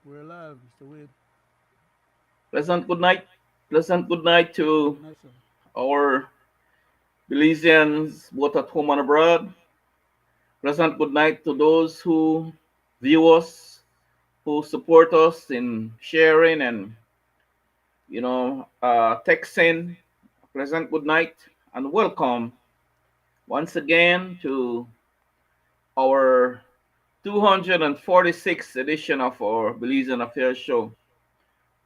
We're live, Mr. Wade. Pleasant good night. Pleasant good night to Good night, sir. our Belizeans, both at home and abroad. Pleasant good night to those who view us, who support us in sharing and texting. Pleasant good night and welcome once again to our 246th edition of our Belizean Affairs show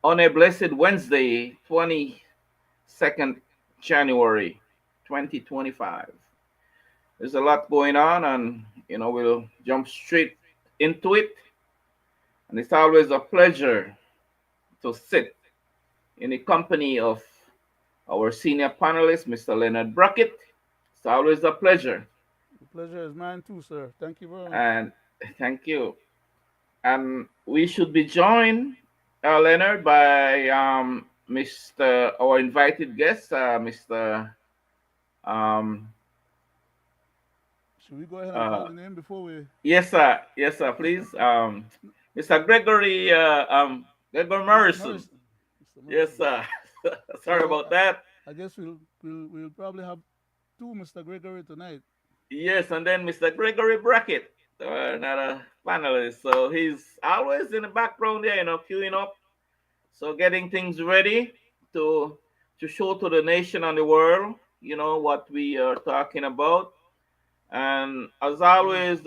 on a blessed Wednesday, 22nd January 2025. There's a lot going on, and we'll jump straight into it. And it's always a pleasure to sit in the company of our senior panelist, Mr. Leonard Brackett. It's always a pleasure, The pleasure is mine too, sir. Thank you very much. and thank you. And we should be joined, Leonard, by Mr. our invited guest, Mr. Um, Should we go ahead and uh, call the name before we? yes, sir. Yes, sir. Please, Mr. Gregory, Gregory Morrison. Morrison. Mr. Yes, Morrison. sir. Sorry So about that. I guess we'll probably have two Mr. Gregory tonight. Yes, and then Mr. Gregory Brackett, another panelist. So he's always in the background there, queuing up. So getting things ready to to show to the nation and the world, what we are talking about. And as Amen. always,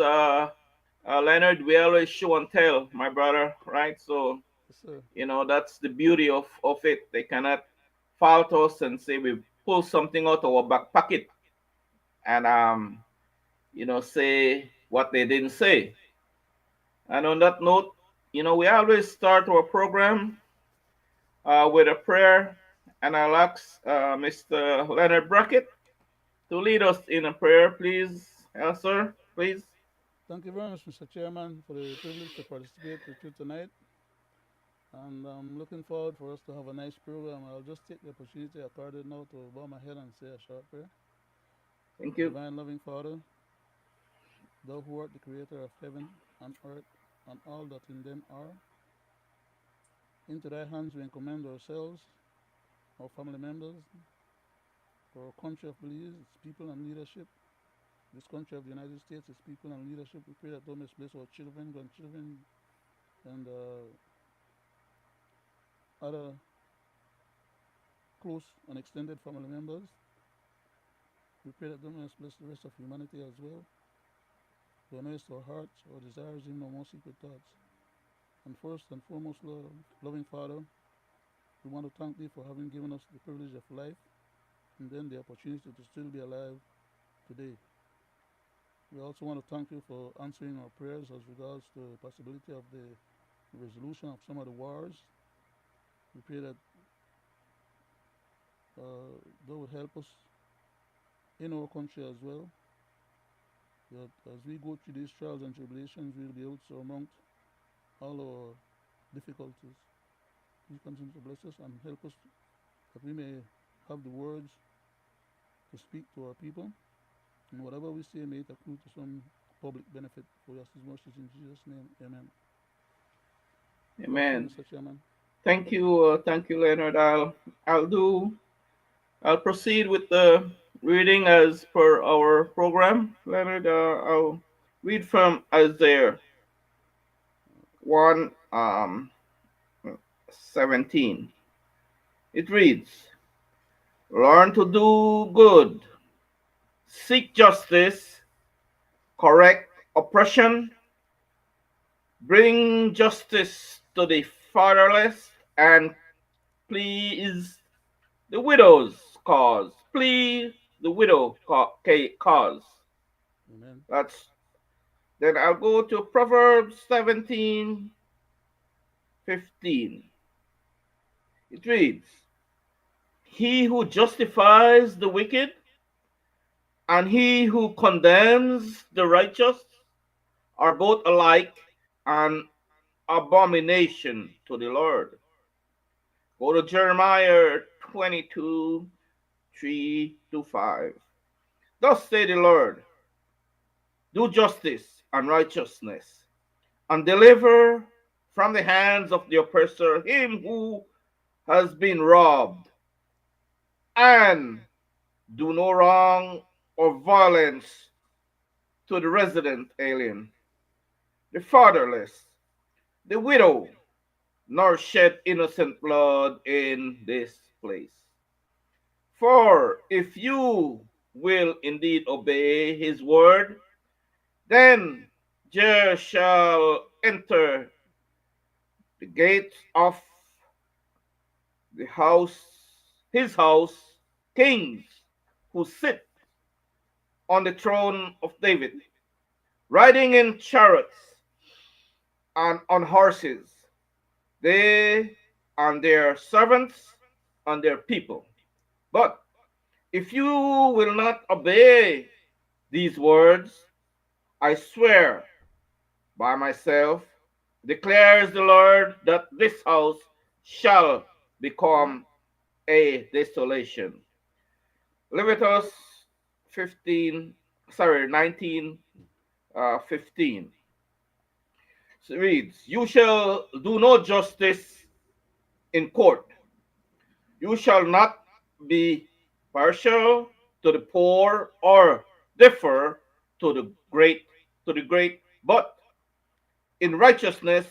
Leonard, we always show and tell, my brother, right? So Yes, sir. that's the beauty of it. They cannot fault us and say we pull something out of our back pocket and say what they didn't say. And on that note, we always start our program with a prayer, and I'll ask Mr. Leonard Brackett to lead us in a prayer, please. Sir, please. Thank you very much, Mr. Chairman, for the privilege to participate with you tonight. And I'm looking forward for us to have a nice program. I'll just take the opportunity accorded now to bow my head and say a short prayer. Thank you. Divine loving Father, thou who art the creator of heaven and earth and all that in them are, into thy hands we commend ourselves, our family members, our country of Belize, its people and leadership, this country of the United States, its people and leadership. We pray that thou mayest bless our children, grandchildren, and other close and extended family members. We pray that thou mayest bless the rest of humanity as well. Thou knowest our hearts, our desires, even our most secret thoughts. And first and foremost, Lord, loving Father, we want to thank thee for having given us the privilege of life and then the opportunity to still be alive today. We also want to thank you for answering our prayers as regards to the possibility of the resolution of some of the wars. We pray that thou would help us in our country as well, that as we go through these trials and tribulations, we'll be able to surmount all our difficulties. Please continue to bless us and help us that we may have the words to speak to our people, and whatever we say may it accrue to some public benefit for us as much as in Jesus' name. Amen. Back to you, Amen. Mr. Chairman. Thank you, Leonard. I'll proceed with the reading as per our program. Leonard, I'll read from Isaiah 1 17. It reads, learn to do good, seek justice, correct oppression, bring justice to the fatherless, and please the widow's cause. Please the cause. Amen. That's then I'll go to Proverbs 17:15. It reads, he who justifies the wicked and he who condemns the righteous are both alike an abomination to the Lord. Go to Jeremiah 22, 3 to 5. Thus say the Lord, do justice and righteousness, and deliver from the hands of the oppressor, him who has been robbed, and do no wrong or violence to the resident alien, the fatherless, the widow, nor shed innocent blood in this place. For if you will indeed obey his word, then there shall enter the gates of the house, kings who sit on the throne of David, riding in chariots and on horses, they and their servants and their people. But if you will not obey these words, I swear by myself, declares the Lord, that this house shall become a desolation. Leviticus 15, sorry, 19, 15. So it reads, you shall do no justice in court. You shall not be partial to the poor or differ to the great, but in righteousness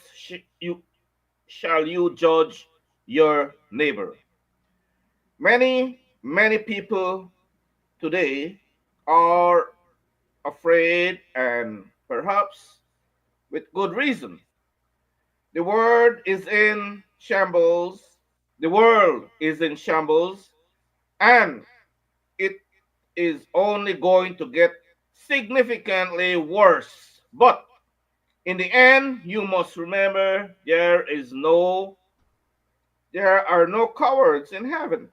shall you judge your neighbor. Many people today are afraid, and perhaps with good reason. The world is in shambles. The world is in shambles, and it is only going to get significantly worse. But in the end, you must remember there are no cowards in heaven.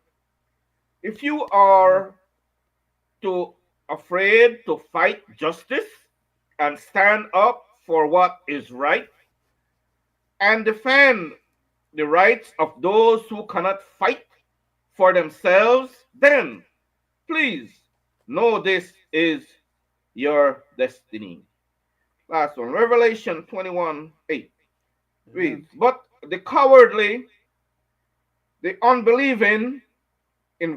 If you Amen. are too afraid to fight justice and stand up for what is right and defend the rights of those who cannot fight for themselves, then please know this is your destiny. Last one, Revelation 21:8 Amen. reads, but the cowardly, the unbelieving, the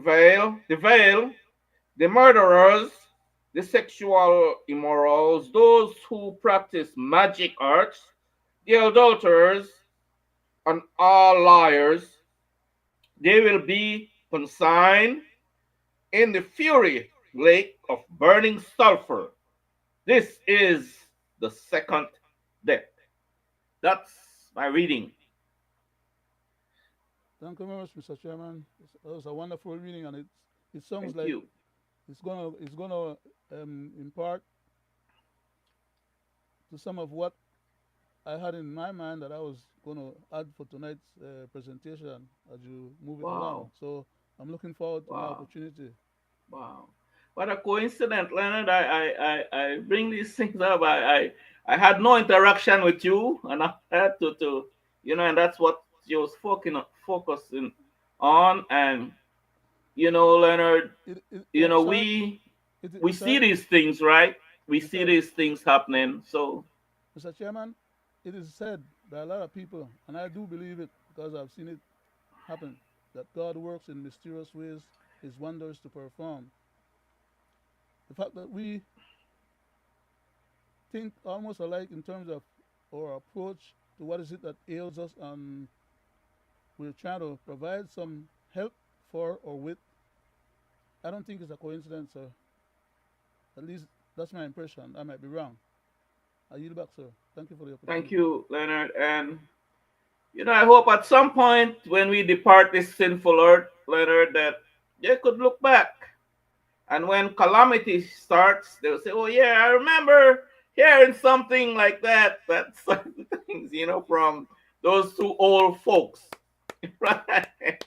murderers, the sexual immorals, those who practice magic arts, the adulterers, and all liars, they will be consigned in the fury lake of burning sulfur. This is the second death. That's my reading. Thank you very much, Mr. Chairman. It was a wonderful reading, and it sounds Thank like you. it's gonna impart to some of what I had in my mind that I was gonna add for tonight's presentation as you move it along. Wow. So I'm looking forward to my Wow. opportunity. Wow. What a coincidence, Leonard. I bring these things up. I had no interaction with you, and I had and that's what you was focusing on. And, Leonard, Sir, we see sir, these things, right? We see Mr. these things happening. So, Mr. Chairman, it is said by a lot of people, and I do believe it because I've seen it happen, that God works in mysterious ways, His wonders to perform. The fact that we think almost alike in terms of our approach to what is it that ails us, and we're trying to provide some help for or with, I don't think it's a coincidence, sir. At least that's my impression. I might be wrong. I yield back, sir. Thank you for the thank opportunity. you, Leonard. And, I hope at some point when we depart this sinful earth, Leonard, that they could look back. And when calamity starts, they'll say, "Oh yeah, I remember hearing something like that." That's certain things, from those two old folks, right?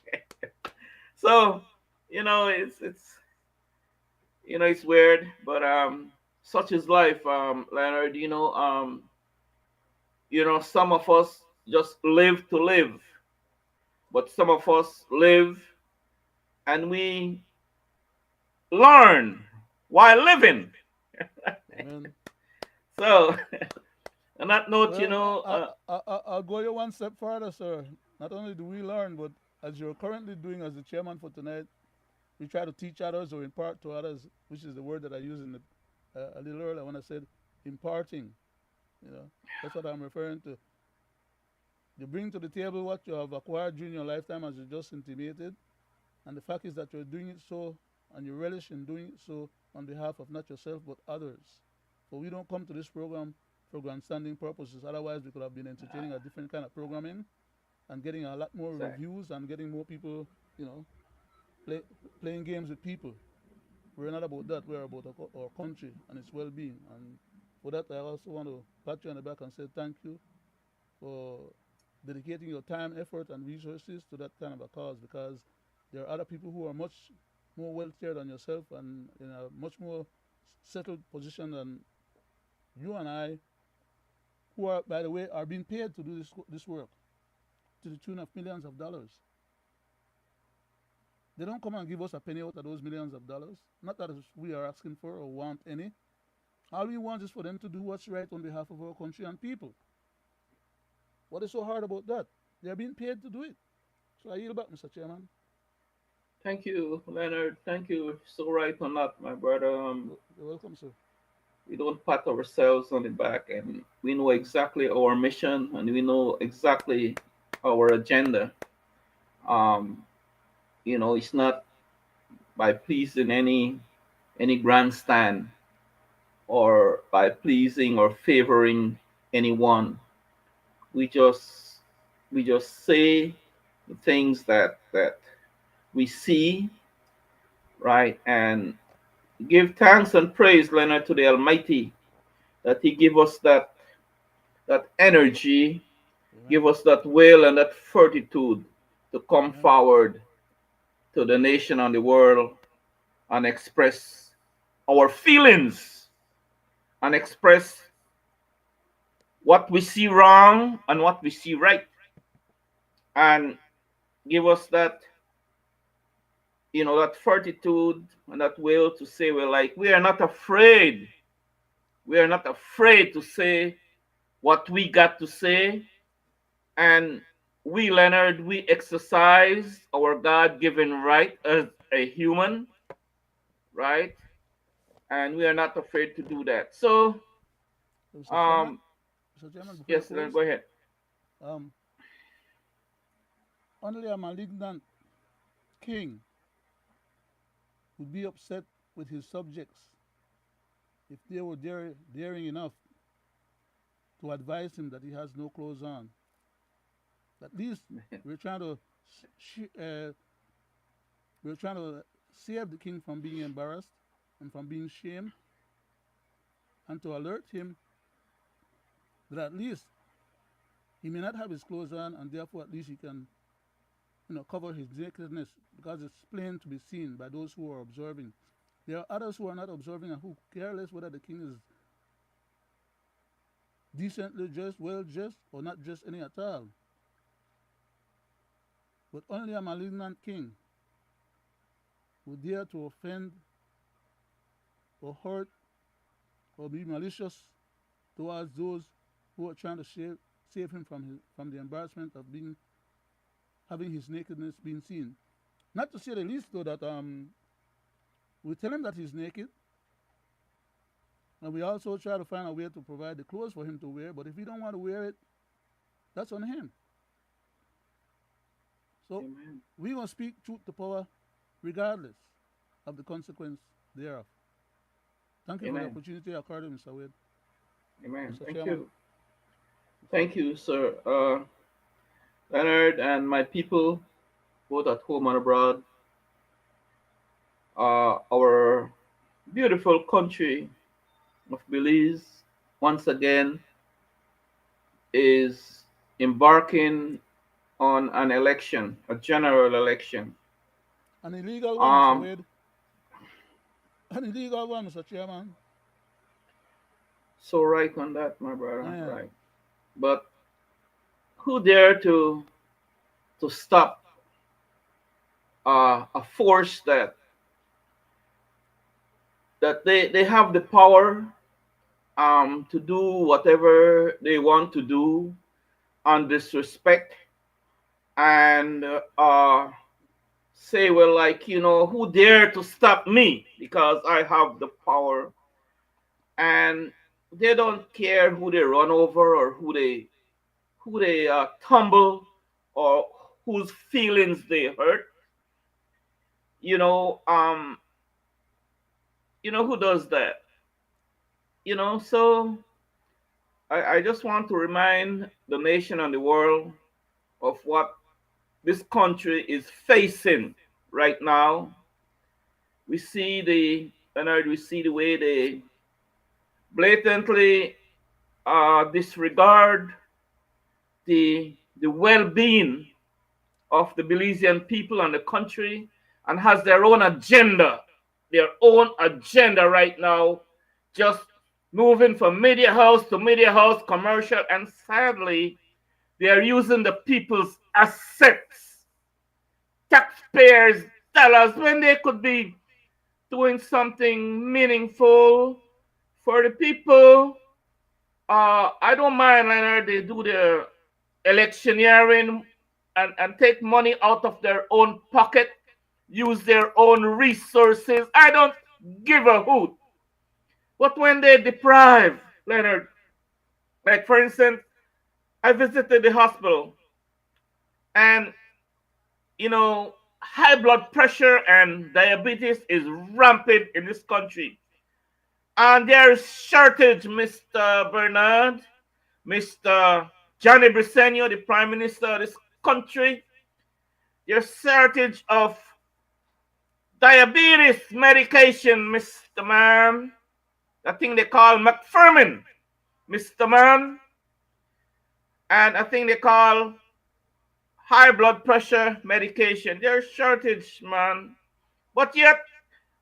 So, it's weird, but such is life, Leonard. Some of us just live to live, but some of us live and we learn while living. Amen. So On that note, Well, I'll go you one step further, sir. Not only do we learn, but as you're currently doing as the chairman for tonight, we try to teach others or impart to others, which is the word that I used in a little earlier when I said imparting. You know, that's what I'm referring to. You bring to the table what you have acquired during your lifetime, as you just intimated, and the fact is that you're doing it so, and you relish in doing it so on behalf of not yourself but others. So we don't come to this program for grandstanding purposes. Otherwise, we could have been entertaining a different kind of programming and getting a lot more exactly. reviews and getting more people, you know, play, playing games with people. We're not about that. We're about our country and its well-being. And for that, I also want to pat you on the back and say thank you for dedicating your time, effort, and resources to that kind of a cause, because there are other people who are much more wealthier than yourself and in a much more settled position than you and I, who are, by the way, are being paid to do this work to the tune of millions of dollars. They don't come and give us a penny out of those millions of dollars. Not that we are asking for or want any. All we want is for them to do what's right on behalf of our country and people. What is so hard about that? They are being paid to do it. So I yield back, Mr. Chairman. Thank you, Leonard. Thank you. So right on that, my brother. You're welcome, sir. We don't pat ourselves on the back, and we know exactly our mission, and we know exactly our agenda. Um, it's not by pleasing any grandstand or by pleasing or favoring anyone. We just we just say the things that we see, right, and give thanks and praise, Leonard, to the Almighty that He give us that energy, give Amen. us that will and that fortitude to come Amen. forward to the nation and the world and express our feelings and express what we see wrong and what we see right, and give us that fortitude and that will to say, we're like, we are not afraid. We are not afraid to say what we got to say. And we, Leonard, we exercise our God given right as a human, right? And we are not afraid to do that. So, Mr. Chairman, um, Mr. Chairman, before you yes, Leonard, close, go ahead. um, only a malignant king would be upset with his subjects if they were daring enough to advise him that he has no clothes on. At least we're trying to we're trying to save the king from being embarrassed and from being shamed, and to alert him that at least he may not have his clothes on, and therefore at least he can, cover his nakedness because it's plain to be seen by those who are observing. There are others who are not observing and who care less whether the king is decently dressed, well dressed, or not dressed any at all. But only a malignant king would dare to offend or hurt or be malicious towards those who are trying to save him from the embarrassment of having his nakedness being seen. Not to say the least, though, that we tell him that he's naked, and we also try to find a way to provide the clothes for him to wear. But if he don't want to wear it, that's on him. So Amen. we're gonna speak truth to power, regardless of the consequence thereof. Thank you for the Amen. opportunity accorded, Mr. Wade. Amen. Mr. Thank Chairman. you. Thank you, sir. Leonard and my people, both at home and abroad, our beautiful country of Belize, once again, is embarking on an election, a general election. An illegal one, Mr. Um, Wade. An illegal one, Mr. Chairman. so right on that, my brother, Man. right. But who dare to stop a force that they have the power to do whatever they want to do on disrespect and say, well, like, who dare to stop me because I have the power. And they don't care who they run over or who they tumble or whose feelings they hurt. You know, um, who does that? So I just want to remind the nation and the world of what this country is facing right now. We see Leonard, we see the way they blatantly disregard the well-being of the Belizean people and the country, and has their own agenda right now, just moving from media house to media house, commercial, and sadly, they are using the people's assets, taxpayers' dollars, when they could be doing something meaningful for the people. I don't mind, Leonard, they do their electioneering and take money out of their own pocket, use their own resources. I don't give a hoot. But when they deprive, Leonard, like for instance, I visited the hospital and, high blood pressure and diabetes is rampant in this country. And there is shortage, Mr. Bernard, Mr. Johnny Briceño, the Prime Minister of this country. There's shortage of diabetes medication, Mr. Man. That thing they call metformin, Mr. Man. And I think they call high blood pressure medication. There's shortage, man. But yet,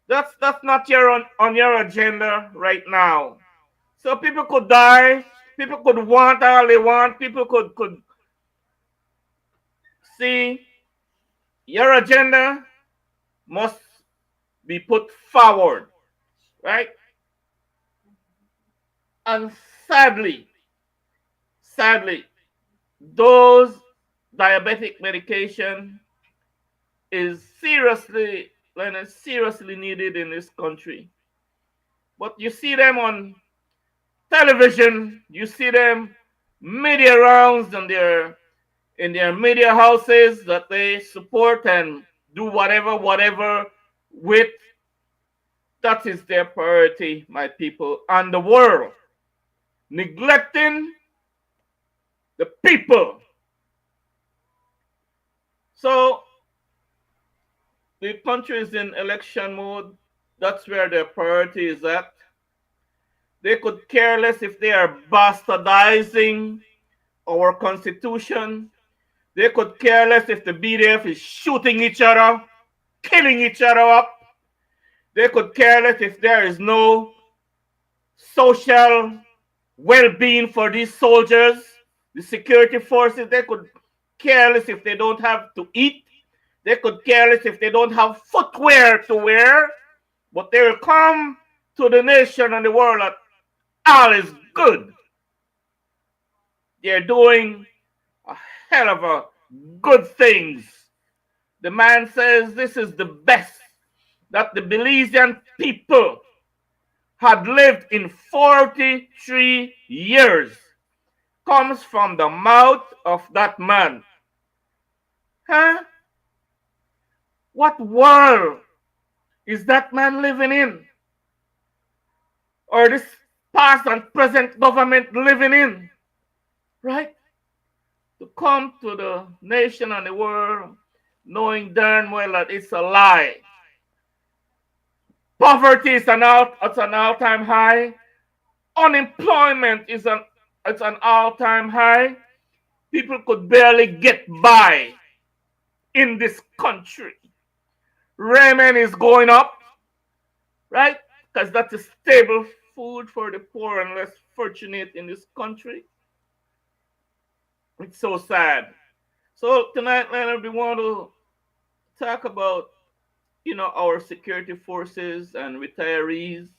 that's not on your agenda right now. So people could die. People could want all they want. People could see your agenda must be put forward, right? And sadly, those diabetic medication is seriously, Leonard, seriously needed in this country. But you see them on television, you see them media rounds and in their media houses that they support and do whatever with. That is their priority, my people, and the world, neglecting the people. So the country is in election mode. That's where their priority is at. They could care less if they are bastardizing our constitution. They could care less if the BDF is shooting each other, killing each other up. They could care less if there is no social well-being for these soldiers, the security forces. They could care less if they don't have to eat. They could care less if they don't have footwear to wear. But they will come to the nation and the world that all is good. They're doing a hell of a good things. The man says this is the best that the Belizean people had lived in 43 years. Comes from the mouth of that man. Huh? What world is that man living in? Or this past and present government living in? Right? To come to the nation and the world knowing darn well that it's a lie. Poverty is at an all-time high. Unemployment is an all-time high. People could barely get by in this country. Ramen is going up, right? Because that's a stable food for the poor and less fortunate in this country. It's so sad. So tonight, Leonard, we want to talk about, our security forces and retirees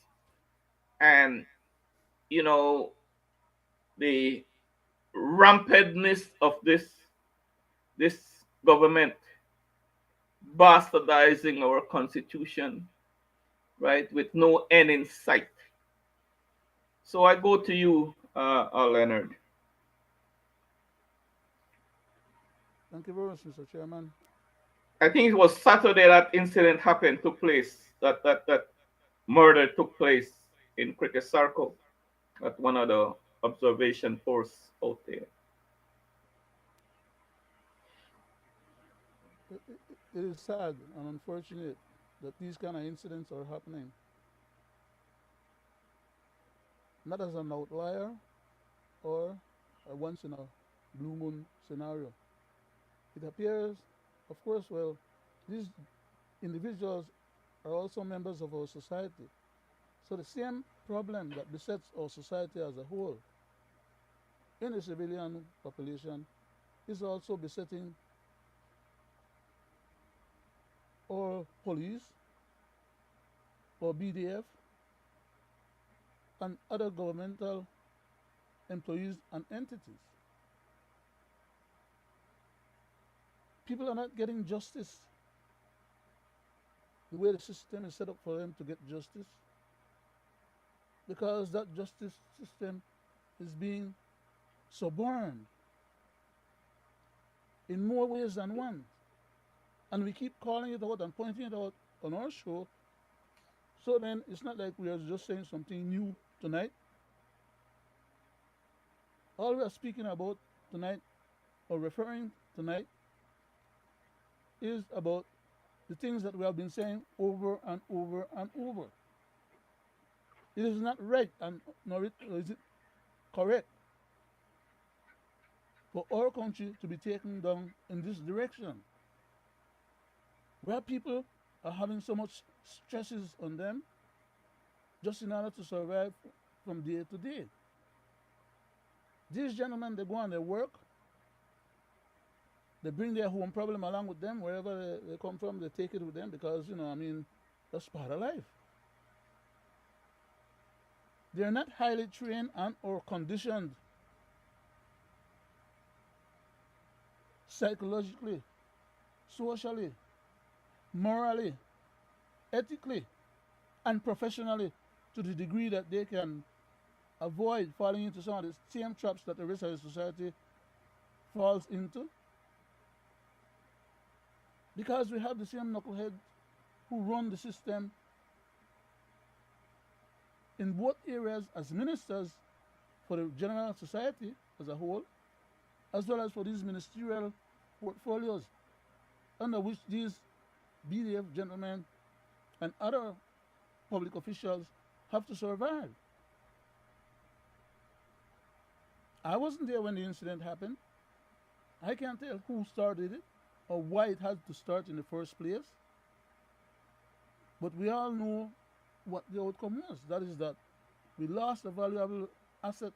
and you know, the rampantness of this government bastardizing our constitution, right, with no end in sight. So I go to you, Leonard. Thank you very much, Mr. Chairman. I think it was Saturday that incident happened, took place, that murder took place in Cricket Circle at one of the observation posts out there. It is sad and unfortunate that these kind of incidents are happening, not as an outlier or a once in a blue moon scenario. It appears, of course, well, these individuals are also members of our society. So the same problem that besets our society as a whole in the civilian population is also besetting our police or BDF and other governmental employees and entities. People are not getting justice the way the system is set up for them to get justice because that justice system is being suborned in more ways than one. And we keep calling it out and pointing it out on our show. So then it's not like we are just saying something new tonight. All we are speaking about tonight or referring tonight is about the things that we have been saying over and over and over. It is not right and nor is it correct for our country to be taken down in this direction, where people are having so much stresses on them just in order to survive from day to day. These gentlemen, they go on their work, they bring their home problem along with them, wherever they come from, they take it with them because, I mean, that's part of life. They're not highly trained and or conditioned psychologically, socially, morally, ethically, and professionally to the degree that they can avoid falling into some of the same traps that the rest of the society falls into. Because we have the same knuckleheads who run the system in both areas as ministers for the general society as a whole, as well as for these ministerial portfolios under which these BDF gentlemen and other public officials have to survive. I wasn't there when the incident happened. I can't tell who started it or why it had to start in the first place. But we all know what the outcome was. That is that we lost a valuable asset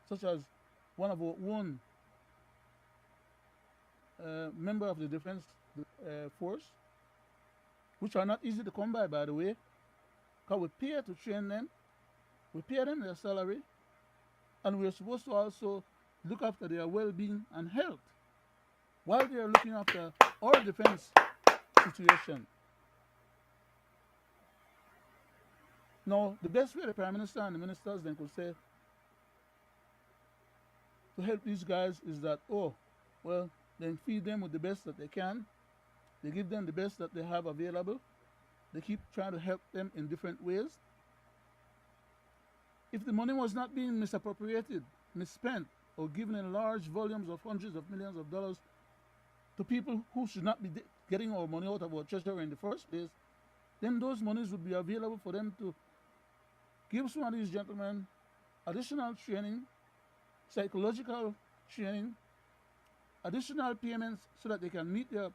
such as one of our own member of the defense force, which are not easy to come by the way, because we pay to train them, we pay them their salary, and we're supposed to also look after their well-being and health while they are looking after our defense situation. Now, the best way the Prime Minister and the ministers then could say to help these guys is that, oh, well, then feed them with the best that they can. They give them the best that they have available. They keep trying to help them in different ways. If the money was not being misappropriated, misspent, or given in large volumes of hundreds of millions of dollars to people who should not be getting our money out of our treasury in the first place, then those monies would be available for them to give some of these gentlemen additional training, psychological training, additional payments so that they can meet their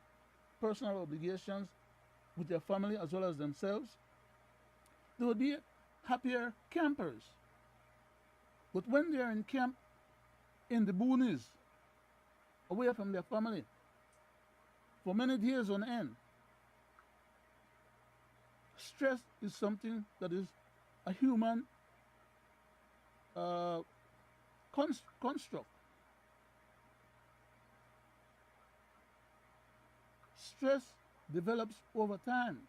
personal obligations with their family as well as themselves. They would be happier campers. But when they are in camp in the boonies, away from their family, for many days on end, stress is something that is a human uh, construct. Stress develops over time,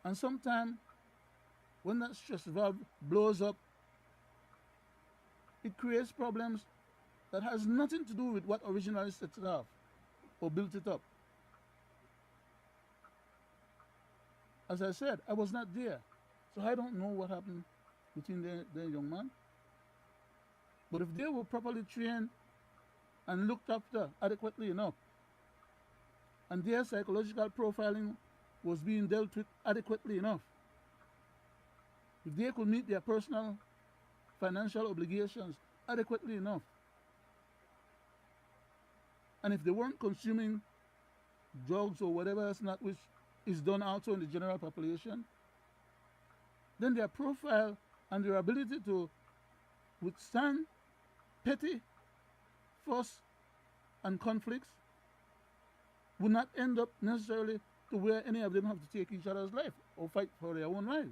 and sometimes when that stress valve blows up, it creates problems that has nothing to do with what originally set it off or built it up. As I said, I was not there, so I don't know what happened between the young man. But if they were properly trained and looked after adequately enough, and their psychological profiling was being dealt with adequately enough, if they could meet their personal financial obligations adequately enough, and if they weren't consuming drugs or whatever else not which is done also in the general population, then their profile and their ability to withstand petty fuss and conflicts would not end up necessarily to where any of them have to take each other's life or fight for their own lives.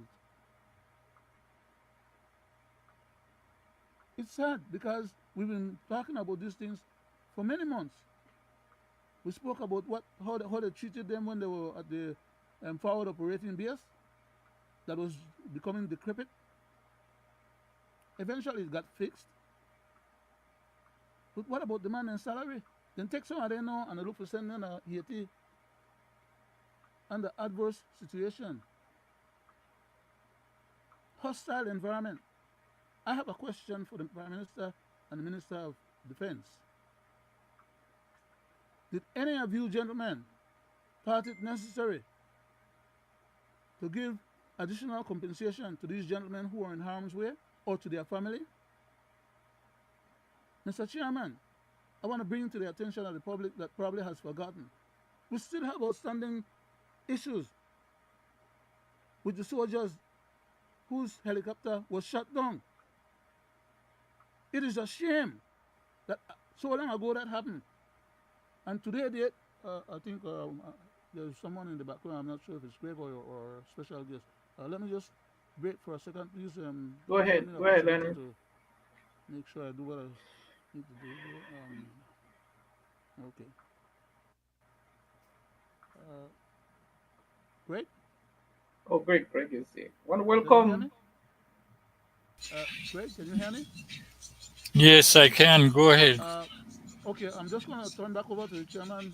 It's sad because we've been talking about these things for many months. We spoke about how they treated them when they were at the forward operating base that was becoming decrepit. Eventually, it got fixed. But what about demand and salary? Then take some of them now and look for sending a Haiti under adverse situation, hostile environment. I have a question for the Prime Minister and the Minister of Defense. Did any of you gentlemen thought it necessary to give additional compensation to these gentlemen who are in harm's way or to their family? Mr. Chairman, I want to bring to the attention of the public that probably has forgotten. We still have outstanding issues with the soldiers whose helicopter was shot down. It is a shame that so long ago that happened. And today, I think there's someone in the background. I'm not sure if it's Gregory or a special guest. Let me just break for a second, please. Give me the Go ahead, opportunity Leonard. to make sure I do what I need to do here. Okay. Uh, Greg, Oh, great, Greg is here. Want to can you hear welcome. me? Greg, can you hear me? Yes, I can. Go ahead. Uh, okay, I'm just going to turn back over to the chairman.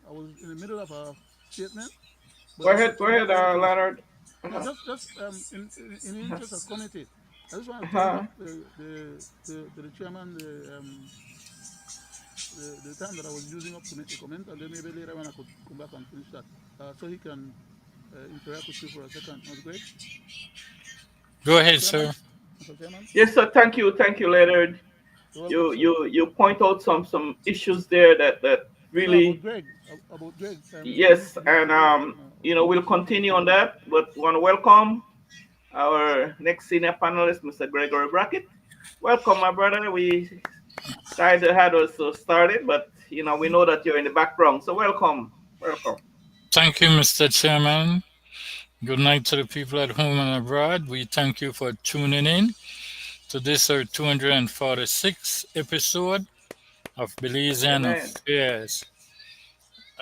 I was in the middle of a statement, but let me Go turn back ahead, over to the. Leonard. Yeah, Uh-huh. just in the interest of committee, I just want to turn back Uh-huh. to the chairman the time that I was using up to make the comment, and then maybe later on I could come back and finish that, so he can interact with you for a second. Not great, Go ahead, chairman, sir. Mr. Chairman. Yes, sir. Thank you, Leonard. You're welcome, sir. You point out some issues there that No, really about Greg. yes, He's and supposed we'll he's supposed to continue take on over. that. But want to welcome our next senior panelist, Mr. Gregory Brackett. Welcome, my brother. We tried to had us started, but we know that you're in the background, so welcome. Thank you, Mr. Chairman. Good night to the people at home and abroad. We thank you for tuning in to this our 246th episode of Belizean Amen. Affairs.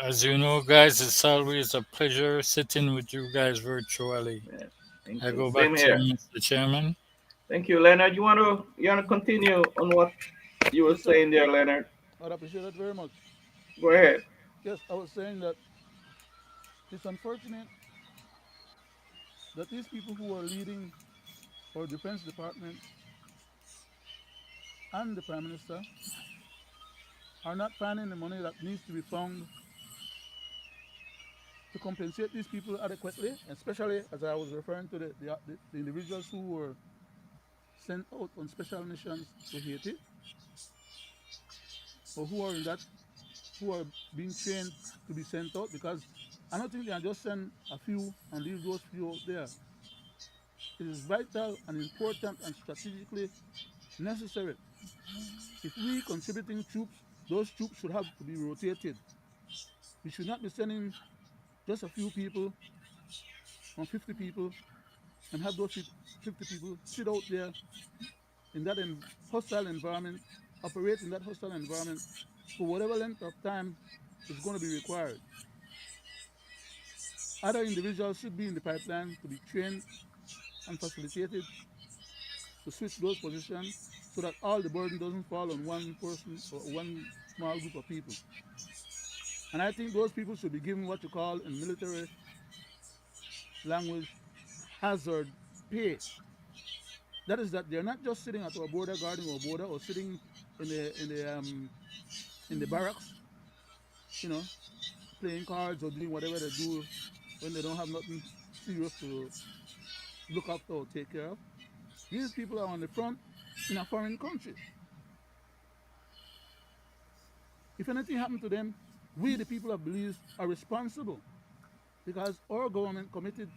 As you know, guys, it's always a pleasure sitting with you guys virtually. Yeah, thank I you. go Same back to here. you, Mr. Chairman. Thank you, Leonard. You wanna continue on what you were Yes, sir. saying there, Leonard? I'd appreciate that very much. Go ahead. Yes, I was saying that it's unfortunate that these people who are leading our defense department and the prime minister are not finding the money that needs to be found to compensate these people adequately, especially as I was referring to the individuals who were sent out on special missions to Haiti or who are in that who are being trained to be sent out, because I don't think they can just send a few and leave those few out there. It is vital and important and strategically necessary. If we contributing troops, those troops should have to be rotated. We should not be sending just a few people, from 50 people, and have those 50 people sit out there in that hostile environment, operate in that hostile environment for whatever length of time is going to be required. Other individuals should be in the pipeline to be trained and facilitated to switch those positions so that all the burden doesn't fall on one person or one small group of people. And I think those people should be given what you call in military language hazard pay. That is that they're not just sitting at our border, guarding our border, or sitting in the barracks, you know, playing cards or doing whatever they do when they don't have nothing serious to look after or take care of. These people are on the front in a foreign country. If anything happened to them, we, the people of Belize, are responsible because our government committed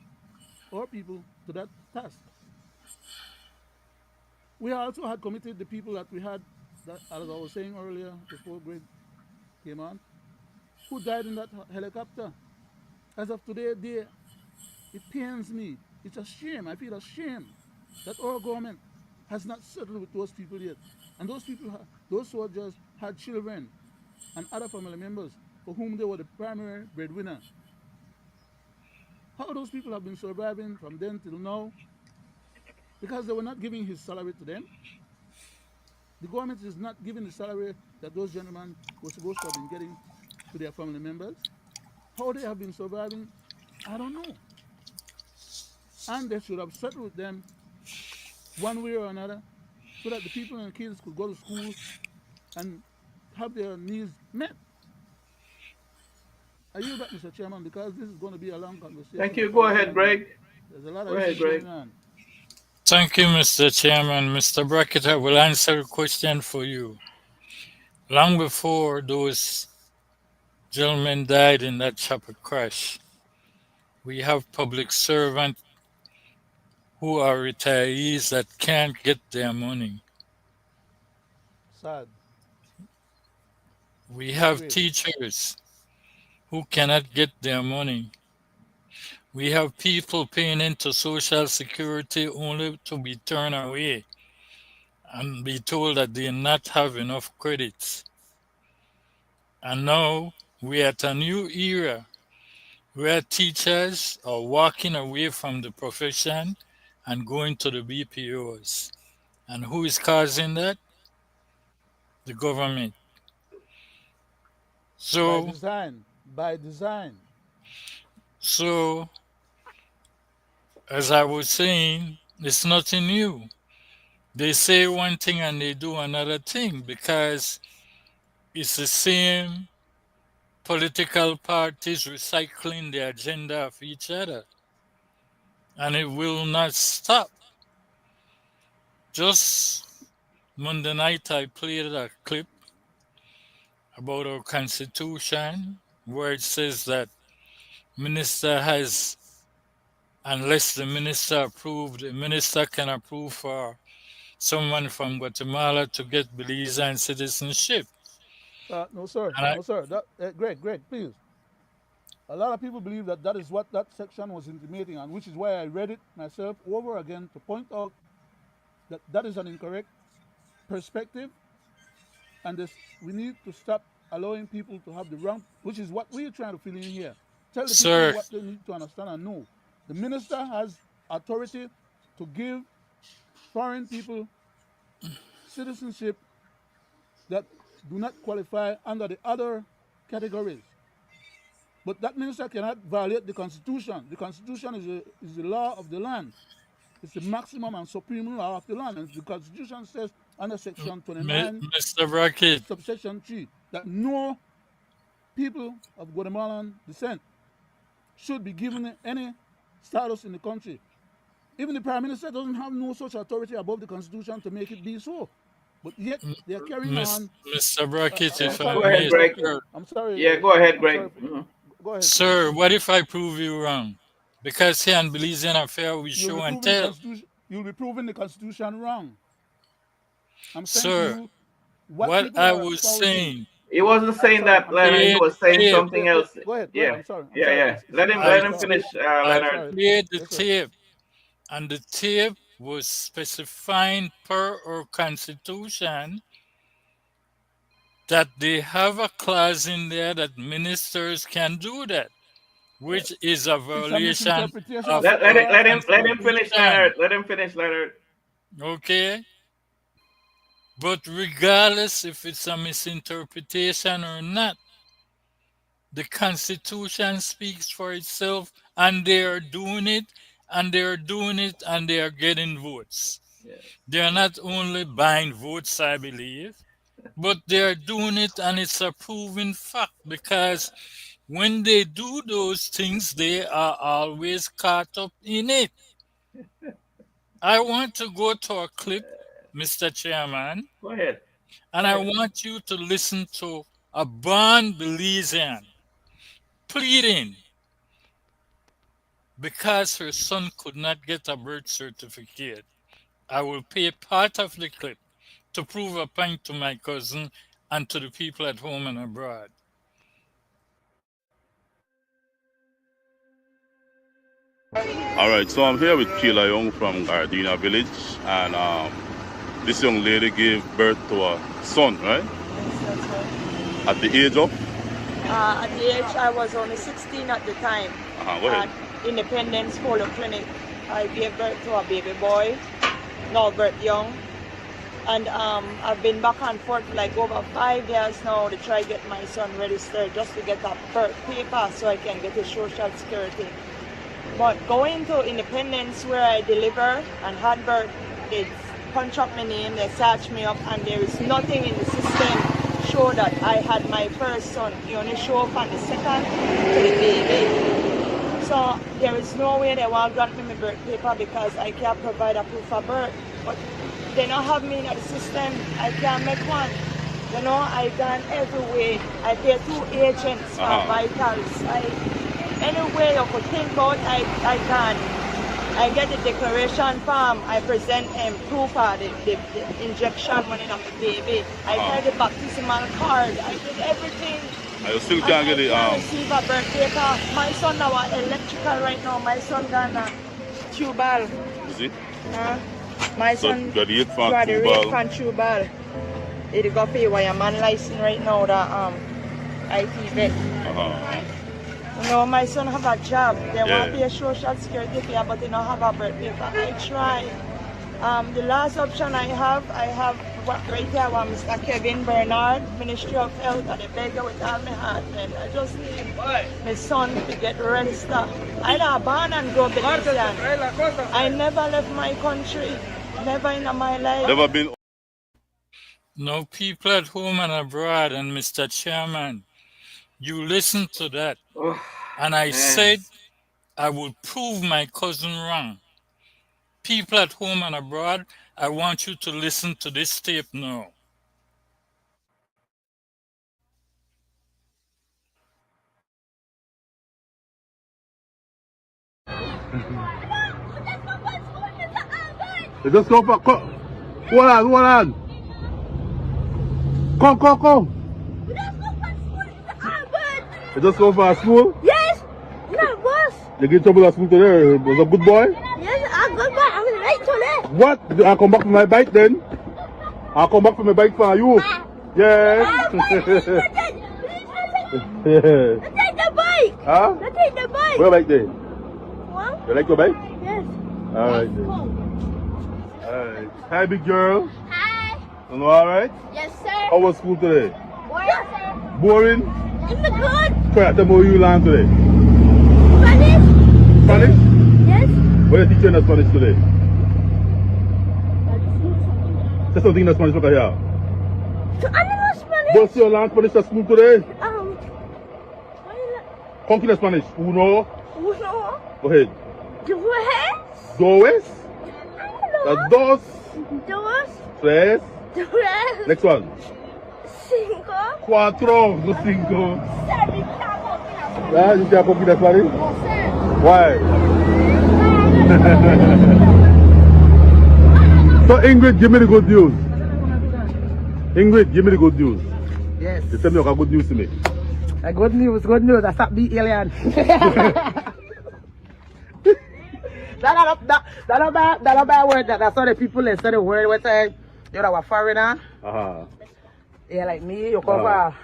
our people to that task. We also had committed the people that we had, that, as I was saying earlier before Greg came on, who died in that helicopter. As of today, it pains me. It's a shame. I feel ashamed that our government has not settled with those people yet. And those people, those soldiers had children and other family members for whom they were the primary breadwinner. How those people have been surviving from then till now, because they were not giving his salary to them. The government is not giving the salary that those gentlemen were supposed to have been getting to their family members. How they have been surviving, I don't know. And they should have settled with them one way or another so that the people and the kids could go to school and have their needs met. I yield back, Mr. Chairman, because this is going to be a long Thank conversation you. of Go ours ahead, and Greg. there's a lot Go of ahead, issues Greg. going on. Thank you, Mr. Chairman. Mr. Brackett, I will answer a question for you. Long before those gentlemen died in that chopper crash, we have public servants who are retirees that can't get their money. Sad, We not have great. teachers who cannot get their money. We have people paying into Social Security only to be turned away and be told that they not have enough credits. And now we're at a new era where teachers are walking away from the profession and going to the BPOs. And who is causing that? The government. By So, design, by design. so as I was saying, it's nothing new. They say one thing and they do another thing because it's the same political parties recycling the agenda of each other. And it will not stop. Just Monday night, I played a clip about our constitution where it says that minister has, unless the minister approved, the minister can approve for someone from Guatemala to get Belizean citizenship. No, sir. And I, No, sir. Greg, please. A lot of people believe that that is what that section was intimating, and which is why I read it myself over again to point out that that is an incorrect perspective, and this, we need to stop allowing people to have the wrong, which is what we're trying to fill in here. Tell the people sir, what they need to understand and know. The minister has authority to give foreign people citizenship that do not qualify under the other categories. But that minister cannot violate the Constitution. The Constitution is the law of the land. It's the maximum and supreme law of the land. And the Constitution says under Section 29, Mr. Brackett, subsection 3, that no people of Guatemalan descent should be given any status in the country. Even the Prime Minister doesn't have no such authority above the Constitution to make it be so. But yet they are carrying on. Mr. Brackett, I'm if I Go sorry, ahead, may, Mr. Greg. King. sir, I'm sorry. Yeah, go ahead, I'm Greg. sorry. Go ahead, please. sir, what if I prove you wrong? Because here in Belizean affair, we You'll show be and proving the tell. Constitution. You'll be proving the Constitution wrong. I'm saying to Sir, you, what what people I are was espousing. saying, He wasn't I'm saying sorry. that, I'm Leonard. sorry. He played was saying tape. something else. Go ahead. Yeah, I'm sorry. I'm yeah, sorry. yeah. It's Let me. him I let I'm him sorry. finish, I I'm Leonard. sorry. played the Yes, sir. tape and the tape was specifying per our constitution that they have a clause in there that ministers can do that, which is a It's a violation misinterpretation of of the our Let clause. him finish, constitution. Leonard. Let him finish, Leonard. Okay? But regardless if it's a misinterpretation or not, the Constitution speaks for itself, and they are doing it, and they are doing it, and they are getting votes. Yes. They are not only buying votes, I believe, but they are doing it, and it's a proven fact because when they do those things, they are always caught up in it. I want to go to a clip, Mr. Chairman, Go ahead. and I want you to listen to a born Belizean pleading because her son could not get a birth certificate. I will play part of the clip to prove a point to my cousin and to the people at home and abroad. All right, so I'm here with Sheila Young from Gardena Village, and this young lady gave birth to a son, right? Yes, that's right. At the age of? At the age, I was only 16 at the time. Go ahead. At Independence Polo Clinic, I gave birth to a baby boy, Norbert Young. And I've been back and forth for like over 5 years now to try to get my son registered just to get a birth paper so I can get his social security. But going to Independence where I deliver and had birth, they punch up my name, they search me up, and there is nothing in the system show that I had my first son. He only show up on the second to the baby. So there is no way they will grant me my birth paper because I can't provide a proof of birth. But they don't have me in the system. I can't make one. You know, I gone every way. I pay 2 agents for vitals. Any way you could think about, I can. I get the declaration form, I present proof of the injection when I'm a baby. I get the baptismal card, I did everything. I still can't get it. I receive a birth paper. My son now are electrical right now. My son gonna tubal. Is it? My So son graduate from graduate Tubal. from tubal. He go pay why I'm on license right now, the IT vet. You know, my son have a job. They want to pay social security fee, but they don't have a birth paper. I try. The last option I have right here one Mr. Kevin Bernard, Ministry of Health, and they beg with all my heart. And I just need my son to get registered. I don't born and grow Belizean. I never left my country. Never in my life. Never been. No, people at home and abroad, and Mr. Chairman, you listen to that. And I said I will prove my cousin wrong. People at home and abroad, I want you to listen to this tape now. Just go for. Hold on. Come. You just go for school? Yes! No, boss! You get in trouble at school today? Was a good boy? Yes, I'm good boy. I'm late today. What? I'll come back for my bike then. I'll come back for my bike for you. Yes. Please take the bike! Huh? Let's take the bike! Where bike then? What? You like your bike? Yes. Alright then. Alright. Hi big girl. Hi. You know alright? Yes, sir. How was school today? Yes, sir. Boring? In the good? Try to more you learn today. Spanish? Spanish? Yes. What are you teaching in Spanish today? Say something in Spanish, look at here. So I don't know Spanish. What's your learn Spanish at school today? Come in Spanish. Uno. Uno. Go ahead. Dos. Dos. That's dos. Dos. Tres. Tres. Next one. Cinco. Cuatro. No cinco. Sir, you can't walk in a Ah, you can't come in Spanish? Yes, sir. Why? So Ingrid, give me the good news. Ingrid, give me the good news. Yes. You tell me you got good news to me. Good news. I start beat alien. That bad word. That's how the people instead of word what say you're a foreigner. Yeah, like me, you come from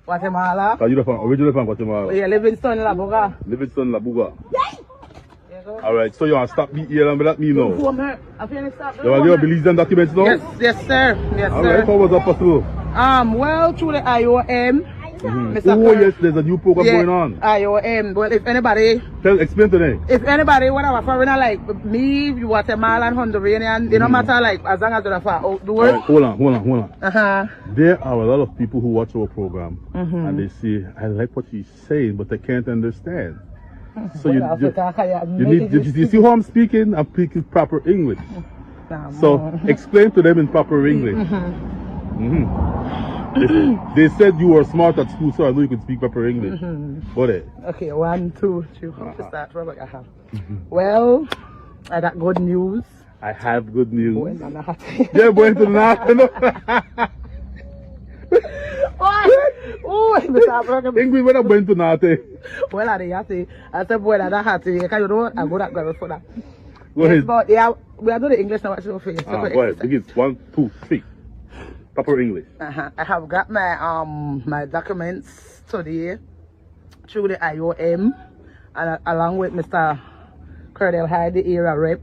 Guatemala. You're originally from Guatemala. Yeah, Livingston, La Boga. Livingston, La Buga. Alright, so you want to stop me here and let me know. You want to give a Belizean documents now? Yes, sir. Yes, sir. Alright, how was that possible? Well, through the IOM. Oh yes, there's a new program going on. IOM. Well, if anybody... Explain to them. If anybody, whatever foreigner like me, Guatemalan, Honduranian, it don't matter like as long as they're far out the world. Right, hold on. There are a lot of people who watch our program and they say, I like what he's saying, but they can't understand. So you see how I'm speaking? I'm speaking proper English. So explain to them in proper English. They said you were smart at school, so I know you could speak proper English. Go ahead. Okay, 1, 2, 3. Start. Well, I got good news. I have good news. Yeah, going to the Oh, English, when I'm going to Nate. Well, I said, boy, I had to. You know, I go that girl for that. Go ahead. But yeah, we are doing the English now. What's your face? Go ahead. Begin. 1, 2, 3. Proper English. I have got my my documents today through the IOM and along with Mr. Colonel Hyde, the area rep.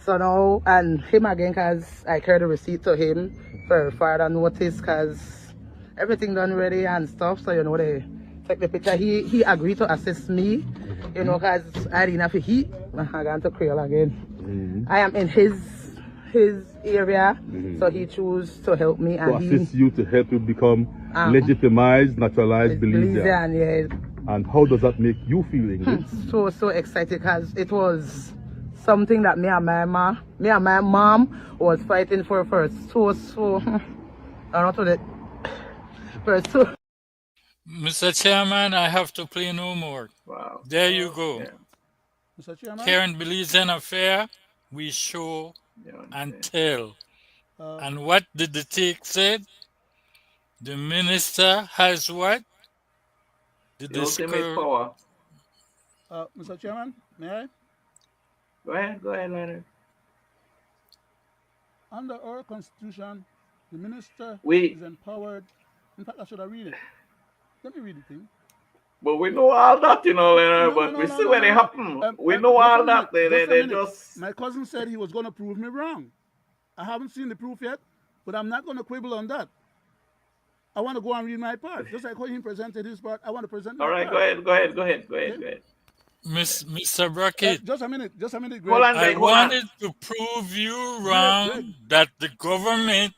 So now, and him again, cause I carried the receipt to him for further notice, cause everything done ready and stuff. So you know they take the picture. He agreed to assist me, you know, cause I didn't have to heat. I got to Creole again. I am in his area, so he chose to help me and to assist you to help you become legitimized, naturalized Belizean. Yeah. And how does that make you feel, English? So excited because it was something that me and my mom was fighting for so I don't know that Mr. Chairman, I have to play no more. Wow. There you go. Yeah. Mr. Chairman? Here in Belizean affair, we show and tell. And what did the take said? The minister has what? The ultimate power. Mr. Chairman, may I? Go ahead, Leonard. Under our constitution, the minister is empowered. In fact, I should have read it. Let me read the thing. But we know all that, you know, Leonard, but we see when it happen. We know all that. They just... My cousin said he was going to prove me wrong. I haven't seen the proof yet, but I'm not going to quibble on that. I want to go and read my part. Just like how he presented his part, I want to present my part. All right, go ahead. Mr. Brackett. Just a minute, Greg. I wanted to prove you wrong that the government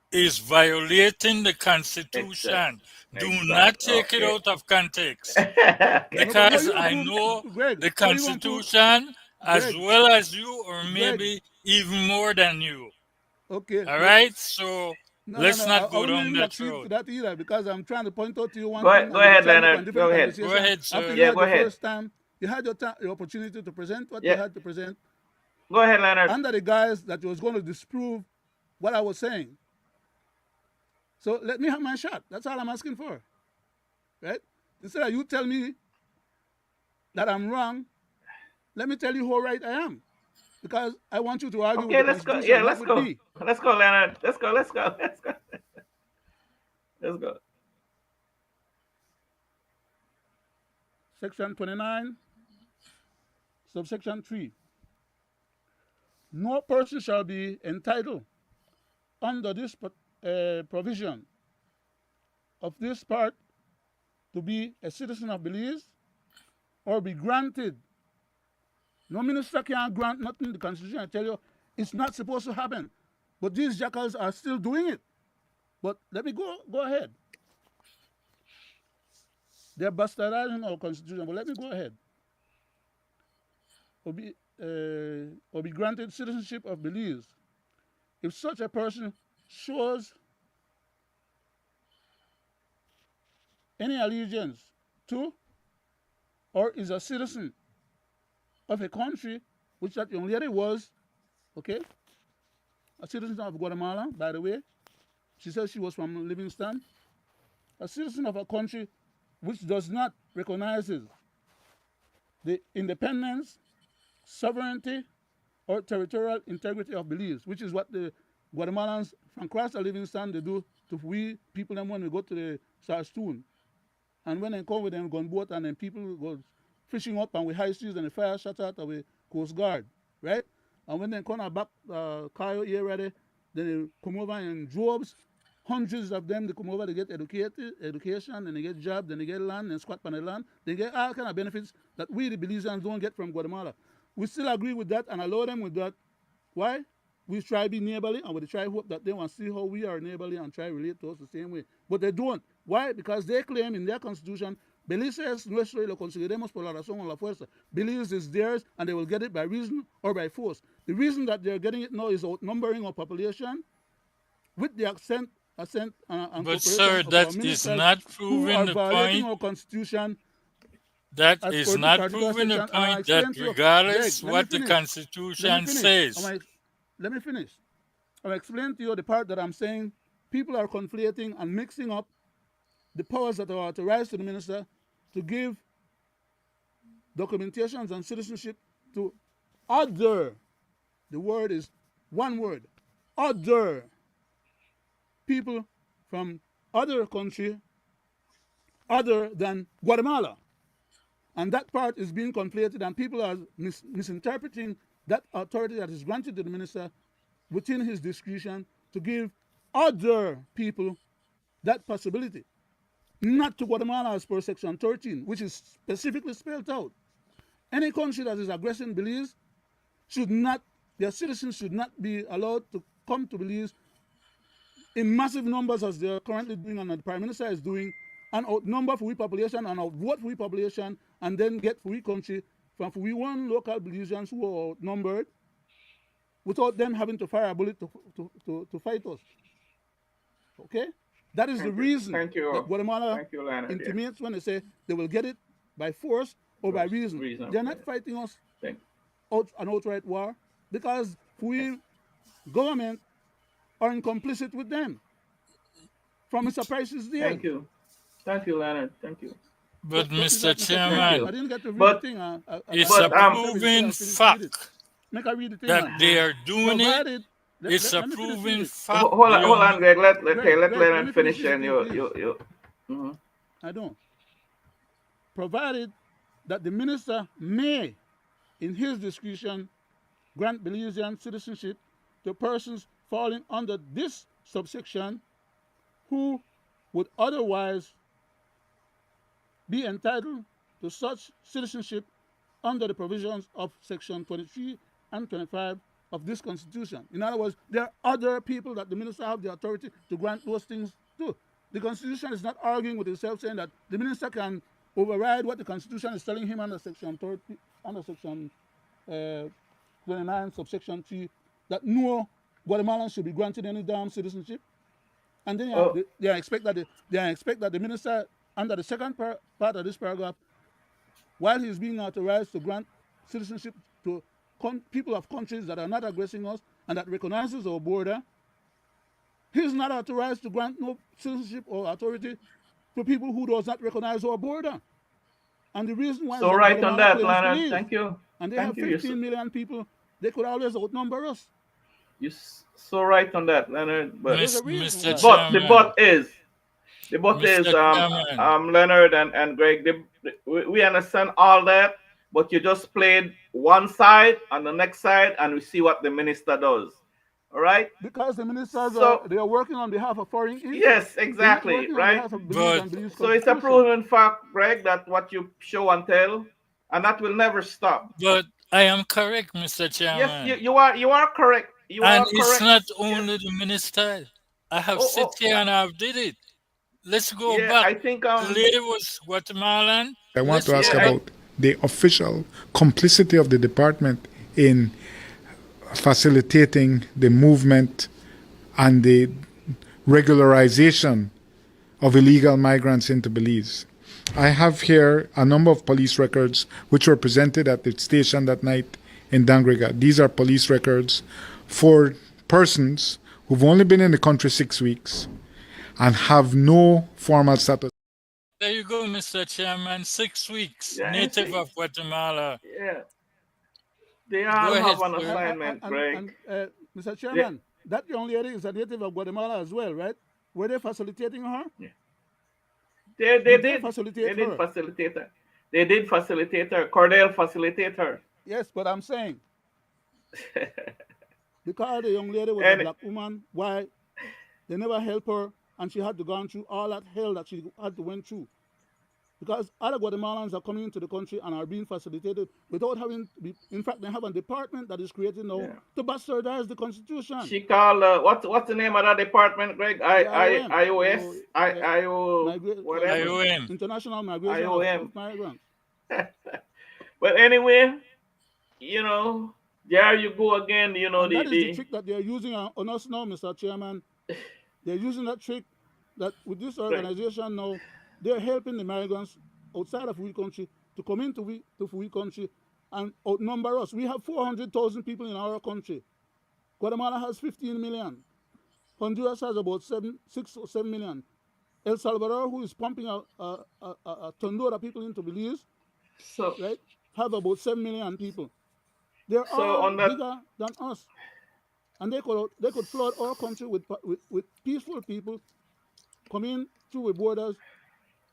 is violating the Constitution. Do not take it out of context. Because I know the Constitution as well as you, or maybe even more than you. Okay. All right? So let's not go down that road. To that either, because I'm trying to point out to you one thing. Go ahead, Leonard. Go ahead, sir. Yeah, go ahead. First time, you had your opportunity to present what you had to present. Go ahead, Leonard. Under the guise that you was going to disprove what I was saying. So let me have my shot. That's all I'm asking for. Right? Instead of you tell me that I'm wrong, let me tell you how right I am. Because I want you to argue with the Constitution. Yeah, let's go. Let's go, Leonard. Let's go. Section 29, subsection 3. No person shall be entitled under this provision of this part to be a citizen of Belize or be granted. No minister can grant nothing. The Constitution, I tell you, it's not supposed to happen. But these jackals are still doing it. But let me go ahead. They're bastardizing our Constitution, but let me go ahead. Or be granted citizenship of Belize if such a person shows any allegiance to or is a citizen of a country, which that young lady was, okay, a citizen of Guatemala, by the way. She says she was from Livingston. A citizen of a country which does not recognize the independence, sovereignty or territorial integrity of Belize, which is what the Guatemalans from across the Livingston they do to we people them when we go to the Sarstoon. And when they come with them gunboat and then people go fishing up and we high seas and the fire shut out and we Coast Guard, right? And when they come back Cayo area there, then they come over in droves. Hundreds of them, they come over, they get education, and they get job, then they get land, and squat on the land. They get all kind of benefits that we, the Belizeans, don't get from Guatemala. We still agree with that and allow them with that. Why? We try to be neighborly, and we try to hope that they want to see how we are neighborly and try to relate to us the same way. But they don't. Why? Because they claim in their constitution, Belize es nuestro y lo conseguiremos por la razón o la fuerza. Belize is theirs, and they will get it by reason or by force. The reason that they're getting it now is outnumbering our population with the accent and but sir, that is not proving the point. Our constitution. That is not proving the point that regardless what the constitution says. Let me finish. I'll explain to you the part that I'm saying people are conflating and mixing up the powers that are authorized to the minister to give documentations and citizenship to other, the word is one word, other people from other country other than Guatemala. And that part is being conflated and people are misinterpreting that authority that is granted to the minister within his discretion to give other people that possibility. Not to Guatemala as per section 13, which is specifically spelled out. Any country that is aggressing Belize should not, their citizens should not be allowed to come to Belize in massive numbers as they are currently doing and the Prime Minister is doing, and outnumber for we population and outvote for we population and then get for we country from for we one local Belizeans who are outnumbered without them having to fire a bullet to fight us. Okay? That is the reason that Guatemala intimates when they say they will get it by force or by reason. They're not fighting us out an outright war because we government are complicit with them from Mr. Price's deal. Thank you. Thank you, Leonard. Thank you. But Mr. Chairman, I didn't get to read the thing. It's a proven fact that they are doing it. It's a proven fact. Hold on, Greg. Let Leonard finish and you. I don't. Provided that the minister may, in his discretion, grant Belizean citizenship to persons falling under this subsection who would otherwise be entitled to such citizenship under the provisions of section 23 and 25 of this constitution. In other words, there are other people that the minister have the authority to grant those things to. The constitution is not arguing with itself saying that the minister can override what the constitution is telling him under section 30, under section 29 subsection 3 that no Guatemalans should be granted any damn citizenship. And then they expect that the minister under the second part of this paragraph, while he's being authorized to grant citizenship to people of countries that are not aggressing us and that recognizes our border, he's not authorized to grant no citizenship or authority to people who does not recognize our border. And the reason why... So right on that, Leonard. Thank you. And they have 15 million people. They could always outnumber us. You're so right on that, Leonard. But the but is Leonard and Greg, we understand all that, but you just played one side and the next side, and we see what the minister does. All right? Because the ministers they are working on behalf of foreign interests. Yes, exactly, right? So it's a proven fact, Greg, that what you show and tell, and that will never stop. But I am correct, Mr. Chairman. Yes, you are correct. It's not only the minister. I have sit here and I've did it. Let's go back. I think the lady was Guatemalan. I want to ask about the official complicity of the department in facilitating the movement and the regularization of illegal migrants into Belize. I have here a number of police records which were presented at the station that night in Dangriga. These are police records for persons who've only been in the country 6 weeks and have no formal status. There you go, Mr. Chairman. 6 weeks, native of Guatemala. Yeah. They Go all ahead, have an sir. assignment, Greg. Mr. They, Chairman, that young lady is a native of Guatemala as well, right? Were they facilitating her? yeah. Did they They facilitate did her? facilitate her. They did facilitate her. Cordell facilitate her. Yes, but I'm saying because the young lady was a And black woman, why they never help her and she had to go through all that hell that she had to went through. Because other Guatemalans are coming into the country and are being facilitated without having to be. In fact, they have a department that is created now yeah. to bastardize the Constitution. She called what's the name of that department, Greg? The IOM, IOS, whatever. IOM. International Migration IOM. of Migrants. But anyway, you know, there you go again. You know, And that is the trick that they're using on us now, Mr. Chairman. They're using that trick that with this organization now, they're helping the migrants outside of we country to come into we country and outnumber us. We have 400,000 people in our country. Guatemala has 15 million. Honduras has about 6 or 7 million. El Salvador, who is pumping a ton of people into Belize, right, have about 7 million people. They're all bigger than us. And they could flood our country with peaceful people coming through the borders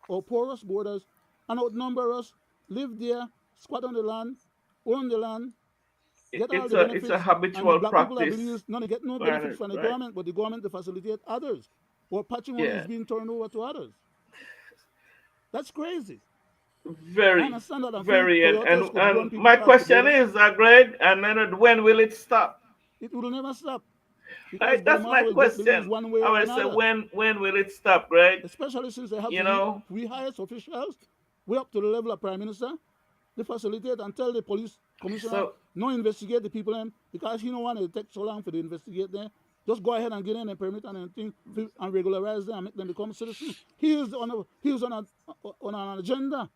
or porous borders and outnumber us, live there, squat on the land, own the land, get all the benefits. It's a habitual and the black practice. People are Belize, none get no benefits from the government, but the government to facilitate others. Or patrimony is being turned over to others. That's crazy. Very, and my question is, Greg and Leonard, when will it stop? It will never stop. That's my question. One way I or would say, another. when will it stop, Greg? Especially since they have we highest officials, way up to the level of Prime Minister. They facilitate and tell the police commissioner no investigate the people in because he don't want to take so long for the investigate them. Just go ahead and get in a permit and anything and regularize them and make them become citizens. He is on an agenda.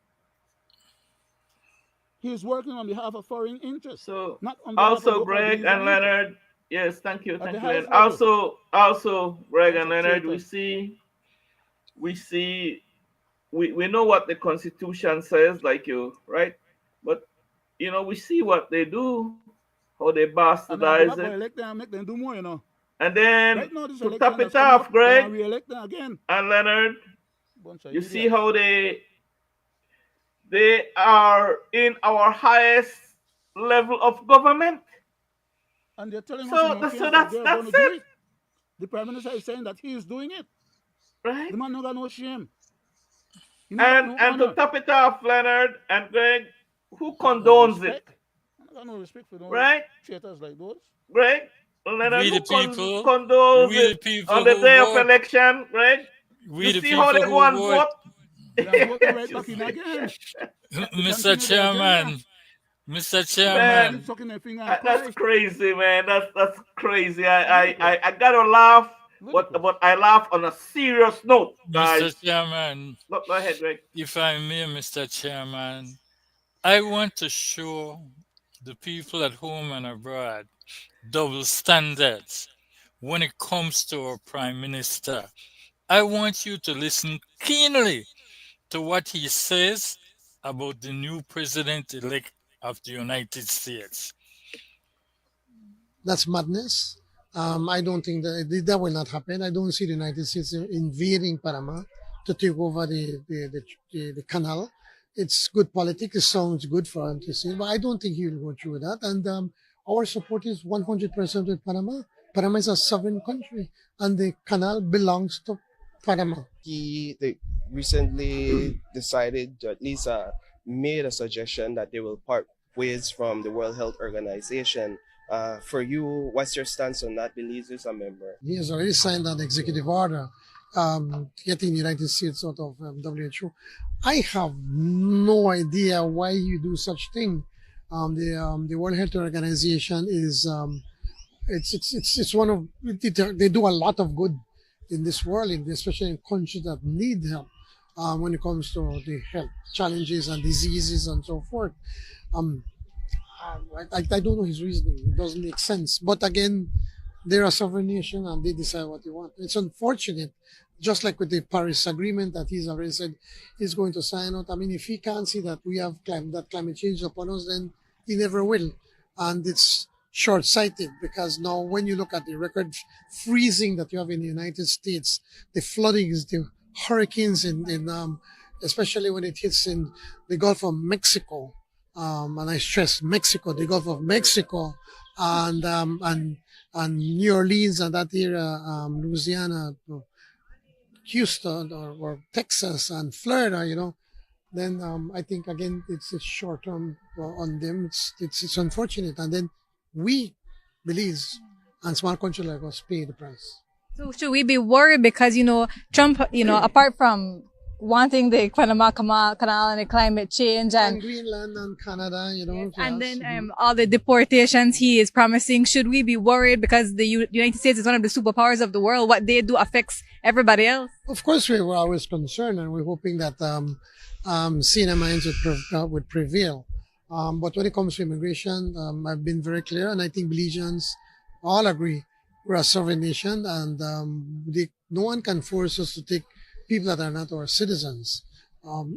He is working on behalf of foreign interests. So not on behalf also of Greg and Leonard. Yes, thank you, Leonard. Also Greg and Leonard, we know what the Constitution says, like you, right? But we see what they do, how they bastardize it. Elect them, make them do more, And then right now, to top it off, Greg and Leonard, you see how they are in our highest level of government. And they're telling us that's it. The Prime Minister is saying that he is doing it. Right. The man no got no shame. And to top it off, Leonard and Greg, who condones it? I got no respect for those traitors like those. Greg, Leonard, who condones it on the day of election, Greg? You see how everyone vote? Right back in again. Mr. Chairman. Mr. Chairman, man, that's crazy, man. That's crazy. I gotta laugh, but I laugh on a serious note, guys. Mr. Chairman, go ahead, Greg. If I may, Mr. Chairman, I want to show the people at home and abroad double standards when it comes to our Prime Minister. I want you to listen keenly to what he says about the new president-elect of the United States. That's madness. I don't think that will not happen. I don't see the United States invading Panama to take over the canal. It's good politics. It sounds good for him to say, but I don't think he will go through with that. And our support is 100% with Panama. Panama is a sovereign country, and the canal belongs to Panama. They recently decided, at least made a suggestion that they will part ways from the World Health Organization. For you, what's your stance on that? Belize is a member. He has already signed an executive order getting the United States out of WHO. I have no idea why you do such thing. The World Health Organization is it's one of they do a lot of good in this world, especially in countries that need help. When it comes to the health challenges and diseases and so forth. I don't know his reasoning. It doesn't make sense. But again, they're a sovereign nation and they decide what they want. It's unfortunate, just like with the Paris Agreement that he's already said he's going to sign out. I mean, if he can't see that we have that climate change upon us, then he never will. and it's short-sighted because now when you look at the record freezing that you have in the United States, the floodings, the hurricanes in especially when it hits in the Gulf of Mexico, and I stress Mexico, the Gulf of Mexico, and New Orleans and that area, Louisiana, Houston or Texas and Florida, then I think again it's short term on them. It's unfortunate, and then we, Belize, and small country like us, pay the price. So should we be worried because Trump, apart from wanting the Panama Canal and the climate change and Greenland and Canada, yes, and then all the deportations he is promising, should we be worried because the United States is one of the superpowers of the world? What they do affects everybody else. Of course, we were always concerned, and we're hoping that senior minds would prevail. But when it comes to immigration, I've been very clear, and I think Belizeans all agree we're a sovereign nation, and no one can force us to take people that are not our citizens.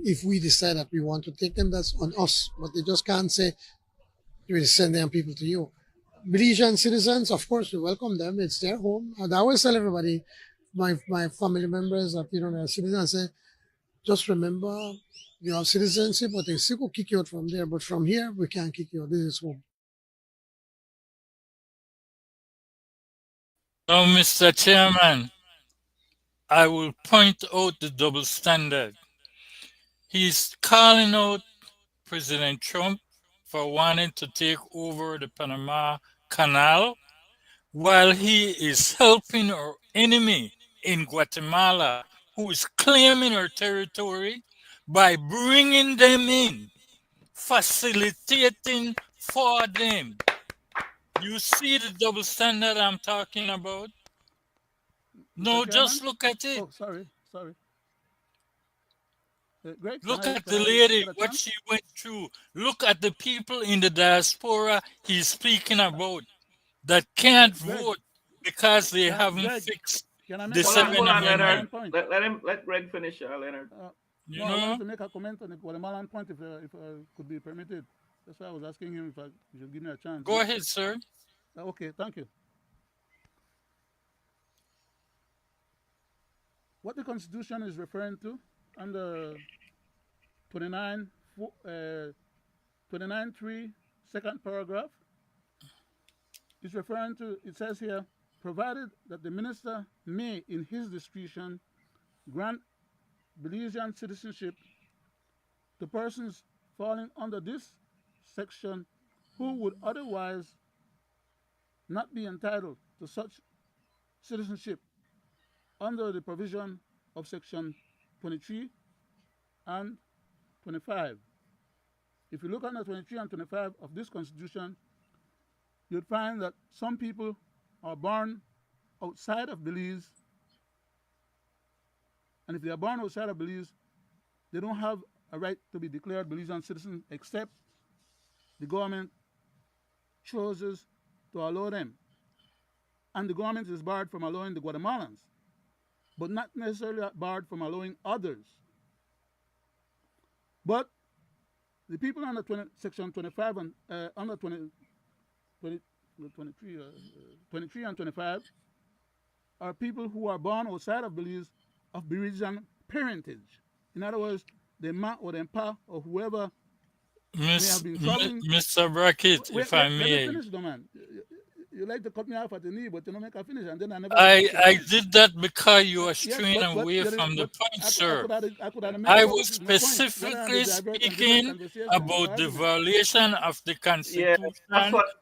If we decide that we want to take them, that's on us. But they just can't say, we will send them people to you. Belizean citizens, of course, we welcome them. It's their home. And I always tell everybody, my family members that, they're citizens, I say, just remember, you have citizenship, but they still could kick you out from there. But from here, we can't kick you out. This is home. Now, Mr. Chairman, I will point out the double standard. He's calling out President Trump for wanting to take over the Panama Canal while he is helping our enemy in Guatemala who is claiming our territory by bringing them in, facilitating for them. You see the double standard I'm talking about? No, just look at it. Oh, sorry. Greg, look at the lady, what she went through. Look at the people in the diaspora he's speaking about that can't vote because they haven't fixed the Second Amendment. Let Greg finish, Leonard. I wanted to make a comment on the Guatemalan point, if could be permitted. That's why I was asking him if you should give me a chance. Go ahead, sir. Okay, thank you. What the Constitution is referring to under 29.3, second paragraph, is referring to, it says here, provided that the minister may, in his discretion, grant Belizean citizenship to persons falling under this section who would otherwise not be entitled to such citizenship under the provision of section 23 and 25. If you look under 23 and 25 of this Constitution, you'd find that some people are born outside of Belize, and if they are born outside of Belize, they don't have a right to be declared Belizean citizens except the government chooses to allow them. And the government is barred from allowing the Guatemalans, but not necessarily barred from allowing others. But the people under section 25 and under 23 and 25 are people who are born outside of Belize of Belizean parentage. In other words, the ma or the pa or whoever may have been traveling. Mr. Brackett, if I may. Let me finish, though, man. You like to cut me off at the knee, but you don't make a finish, and then I never. I did that because you are straying away from the point, sir. I was specifically speaking about the violation of the Constitution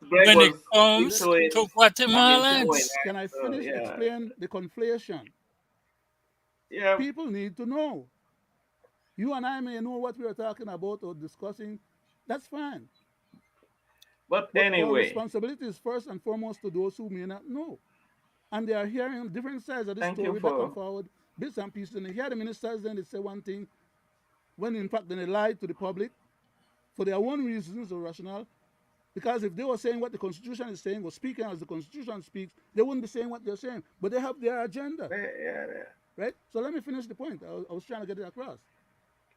when it comes to Guatemalans. Can I finish explain the conflation? Yeah. People need to know. You and I may know what we are talking about or discussing. That's fine. But our anyway, responsibility is first and foremost to those who may not know. And they are hearing different sides of the story back and forward, bits and pieces. And they hear the ministers, then they say one thing, when in fact then they lie to the public for their own reasons or rationale. Because if they were saying what the Constitution is saying or speaking as the Constitution speaks, they wouldn't be saying what they're saying. But they have their agenda. Right? So let me finish the point. I was trying to get it across.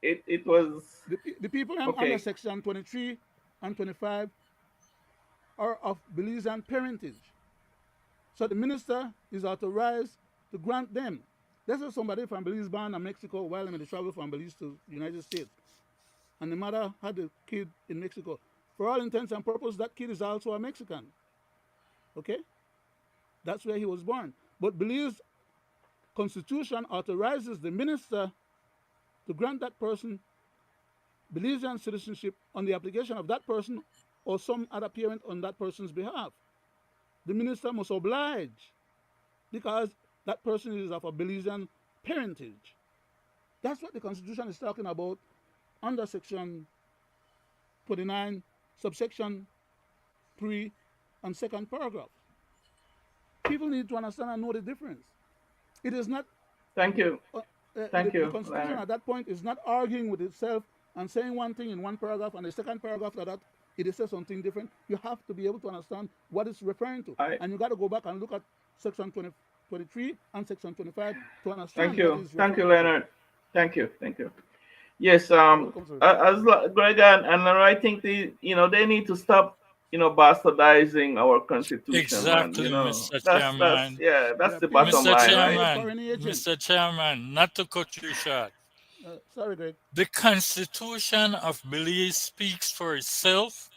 It was... The people under section 23 and 25 are of Belizean parentage. So the minister is authorized to grant them. Let's say somebody from Belize born in Mexico while I'm in the travel from Belize to the United States, and the mother had a kid in Mexico. For all intents and purposes, that kid is also a Mexican. Okay? That's where he was born. But Belize Constitution authorizes the minister to grant that person Belizean citizenship on the application of that person or some other parent on that person's behalf. The minister must oblige because that person is of a Belizean parentage. That's what the Constitution is talking about under Section 29, subsection 3 and second paragraph. People need to understand and know the difference. It is not. Thank you. Thank The you, Constitution Leonard. at that point is not arguing with itself and saying one thing in one paragraph, and the second paragraph of that it says something different. You have to be able to understand what it's referring to, and you got to go back and look at Section 23 and Section 25 to understand what it's referring Thank you, Leonard. Thank you. Yes, Welcome, sir. Greg and I think they need to stop, bastardizing our constitution, man. Exactly, Mr. That's the bottom Mr. line, right? Chairman, Mr. Chairman, not to cut you short. Sorry, Greg. The Constitution of Belize speaks for itself,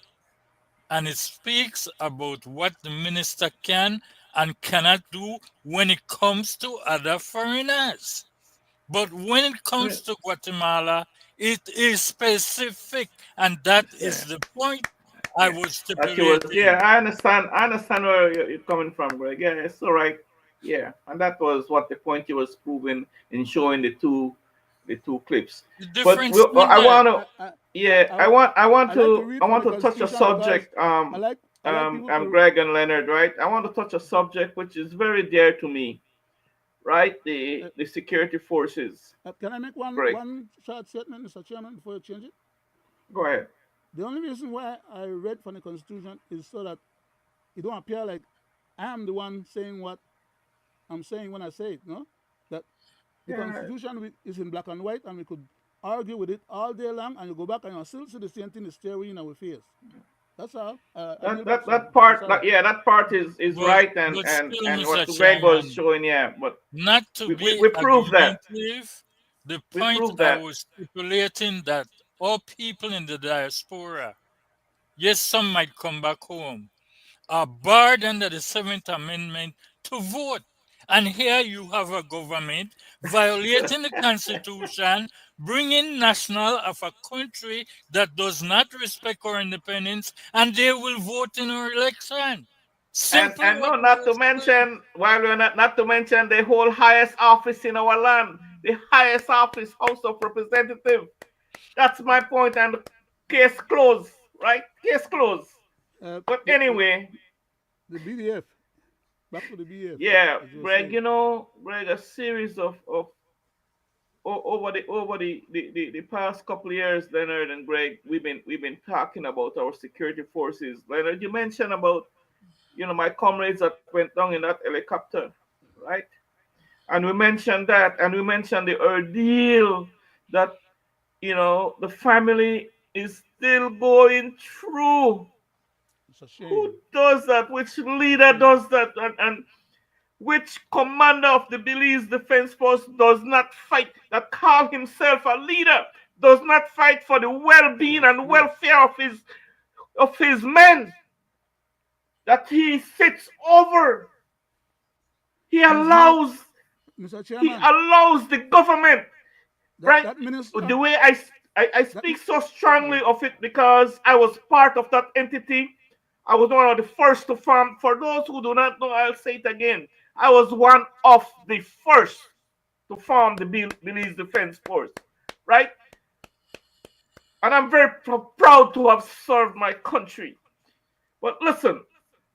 and it speaks about what the minister can and cannot do when it comes to other foreigners. But when it comes to Guatemala, it is specific, and that is the point I was stipulating. I understand where you're coming from, Greg. Yeah, it's all right. Yeah, and that was what the point he was proving in showing the two clips. The But difference I want to, I want to touch a subject. Greg and Leonard, right? I want to touch a subject which is very dear to me, right? The security forces. Can I make one short statement, Mr. Chairman, before you change it? Go ahead. The only reason why I read from the Constitution is so that it don't appear like I am the one saying what I'm saying when I say it, no? That the Constitution is in black and white, and we could argue with it all day long, and you go back and you still see the same thing is staring in our face. That's all. That part is right, and what Greg was showing, but not to we proved that. The point I was stipulating that all people in the diaspora, yes, some might come back home, are barred under the 7th Amendment to vote. And here you have a government violating the Constitution, bringing national of a country that does not respect our independence, and they will vote in our election. And no, not to mention, while we're not to mention the whole highest office in our land, the highest office, House of Representatives. That's my point, and case closed, right? Case closed. But anyway, the BDF. Back to the BDF. Yeah, Greg. Greg, a series of over the past couple of years, Leonard and Greg, we've been talking about our security forces. Leonard, you mentioned about my comrades that went down in that helicopter, right? And we mentioned that, and we mentioned the ordeal that the family is still going through. Who does that? Which leader does that? And which commander of the Belize Defense Force does not fight, that call himself a leader, does not fight for the well-being and welfare of his men that he sits over? He allows the government, right? The way I speak so strongly of it because I was part of that entity. I was one of the first to form. For those who do not know, I'll say it again. I was one of the first to form the Belize Defense Force, right? And I'm very proud to have served my country. But listen,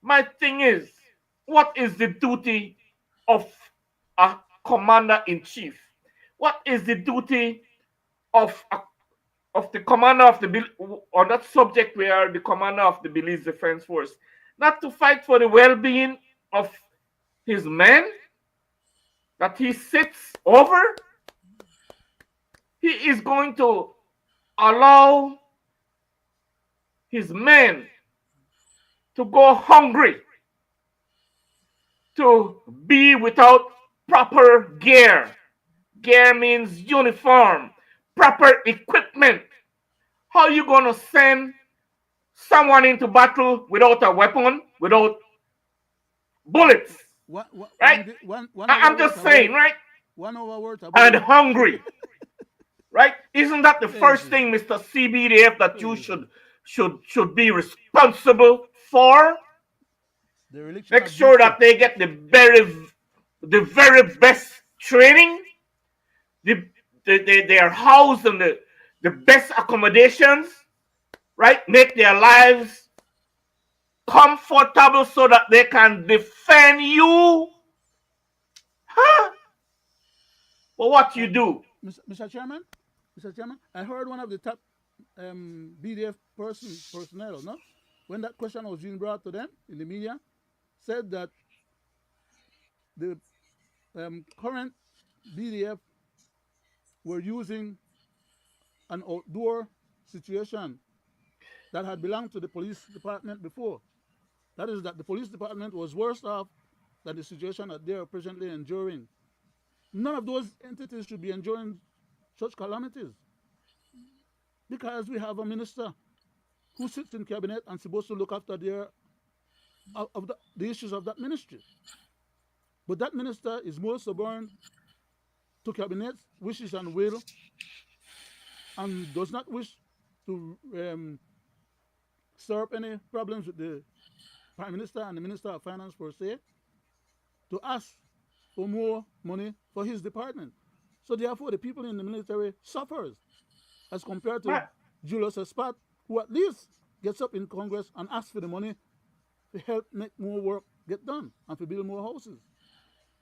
my thing is, what is the duty of a commander-in-chief? What is the duty of the commander of on that subject? We are the commander of the Belize Defense Force, not to fight for the well-being of his men that he sits over. He is going to allow his men to go hungry, to be without proper gear. Gear means uniform, proper equipment. How are you going to send someone into battle without a weapon, without bullets? Right? I'm just saying, right? 1 hour worth of And hungry. Right? Isn't that the first thing, Mr. CBDF, that you should be responsible for? Make sure that they get the very best training. They are housed in the best accommodations, right? Make their lives comfortable so that they can defend you. Huh? Well, what you do? Mr. Chairman, I heard one of the top BDF personnel, no? When that question was being brought to them in the media, said that the current BDF were using an outdoor situation that had belonged to the police department before. That is, that the police department was worse off than the situation that they are presently enduring. None of those entities should be enduring such calamities, because we have a minister who sits in cabinet and supposed to look after the issues of that ministry. But that minister is more stubborn to cabinet's wishes and will, and does not wish to stir up any problems with the Prime Minister and the Minister of Finance per se, to ask for more money for his department. So therefore, the people in the military suffers as compared to Julius Espat, who at least gets up in Congress and asks for the money to help make more work get done and to build more houses.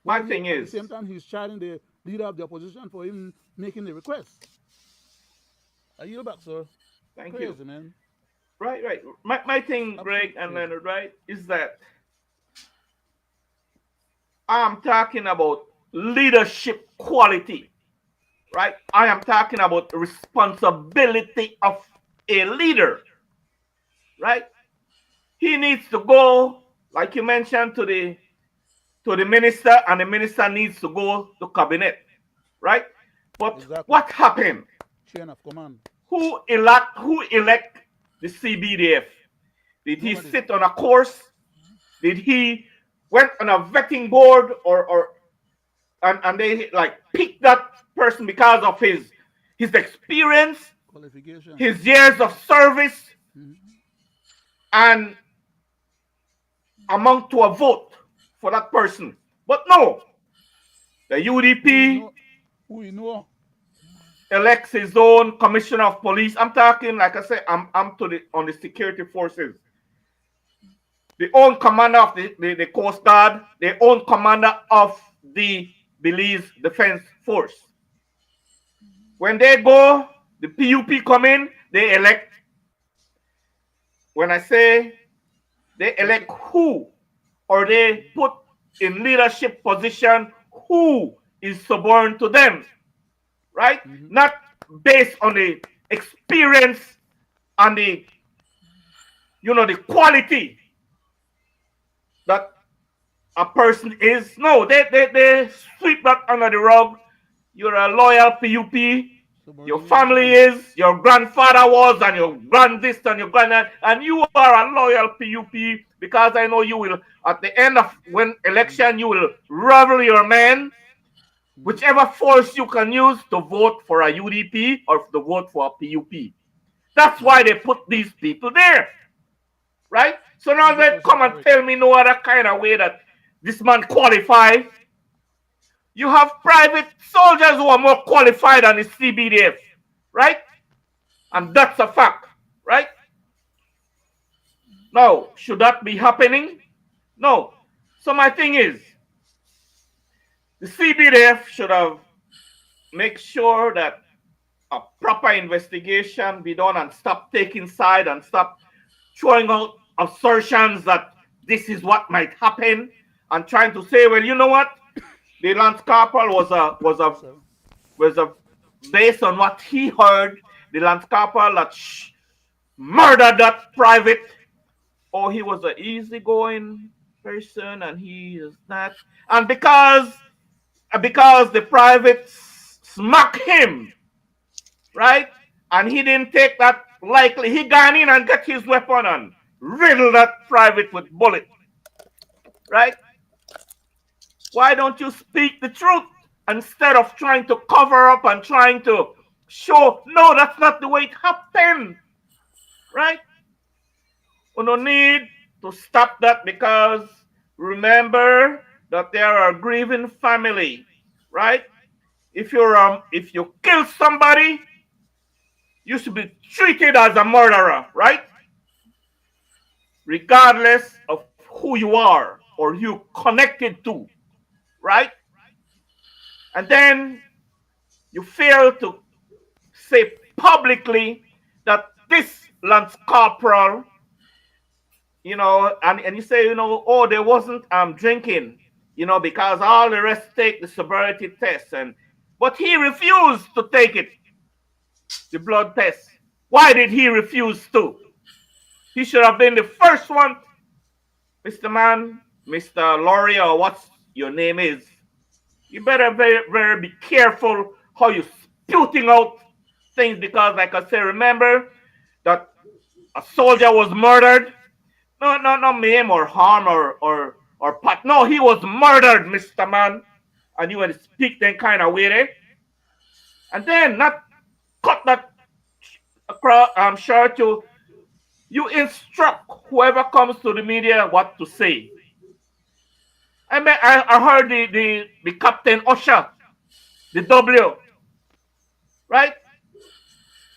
My thing is, at the same time, he's chiding the leader of the opposition for even making the request. I yield back, sir. Thank Crazy, you, man. Right. My thing, Greg and Leonard, right, is that I'm talking about leadership quality, right? I am talking about responsibility of a leader, right? He needs to go, like you mentioned, to the minister, and the minister needs to go to cabinet, right? But what happened? Chain of command. Who elect the CBDF? Did he sit on a course? Did he went on a vetting board, and they like pick that person because of his experience, qualification, his years of service, and amount to a vote for that person? But no, the UDP we know elects his own commissioner of police. I'm talking, like I said, I'm on the security forces. The own commander of the Coast Guard, the own commander of the Belize Defense Force. When they go, the PUP come in, they elect. When I say they elect who, or they put in leadership position who is suborn to them, right? Not based on the experience and the quality that a person is. No, they sweep that under the rug. You're a loyal PUP. Your family is, your grandfather was, and your grand this and your granddad, and you are a loyal PUP, because I know you will, at the end of when election, you will rival your man, whichever force you can use to vote for a UDP or to vote for a PUP. That's why they put these people there, right? So now they come and tell me no other kind of way that this man qualified. You have private soldiers who are more qualified than the CBDF, right? And that's a fact, right? Now, should that be happening? No. So my thing is, the CBDF should have make sure that a proper investigation be done, and stop taking side and stop throwing out assertions that this is what might happen, and trying to say, well, you know what? The Lance Corporal was a based on what he heard, the Lance Corporal that murdered that private or he was an easygoing person and he is not. And because the privates smack him, right? And he didn't take that lightly. He gone in and got his weapon and riddle that private with bullet, right? Why don't you speak the truth instead of trying to cover up and trying to show, no, that's not the way it happened, right? We don't need to stop that because remember that there are grieving family, right? If you kill somebody, you should be treated as a murderer, right? Regardless of who you are or you connected to, right? And then you fail to say publicly that this Lance Corporal, and you say, oh, there wasn't drinking, because all the rest take the sobriety test, but he refused to take it, the blood test. Why did he refuse to? He should have been the first one, Mr. Man, Mr. Laurie, or what your name is. You better very, very be careful how you spouting out things because, like I said, remember that a soldier was murdered. No, not maim or harm or pot. No, he was murdered, Mr. Man. And you want to speak that kind of way there. And then not cut that shirt to you instruct whoever comes to the media what to say. I heard the Captain Usher, the W, right?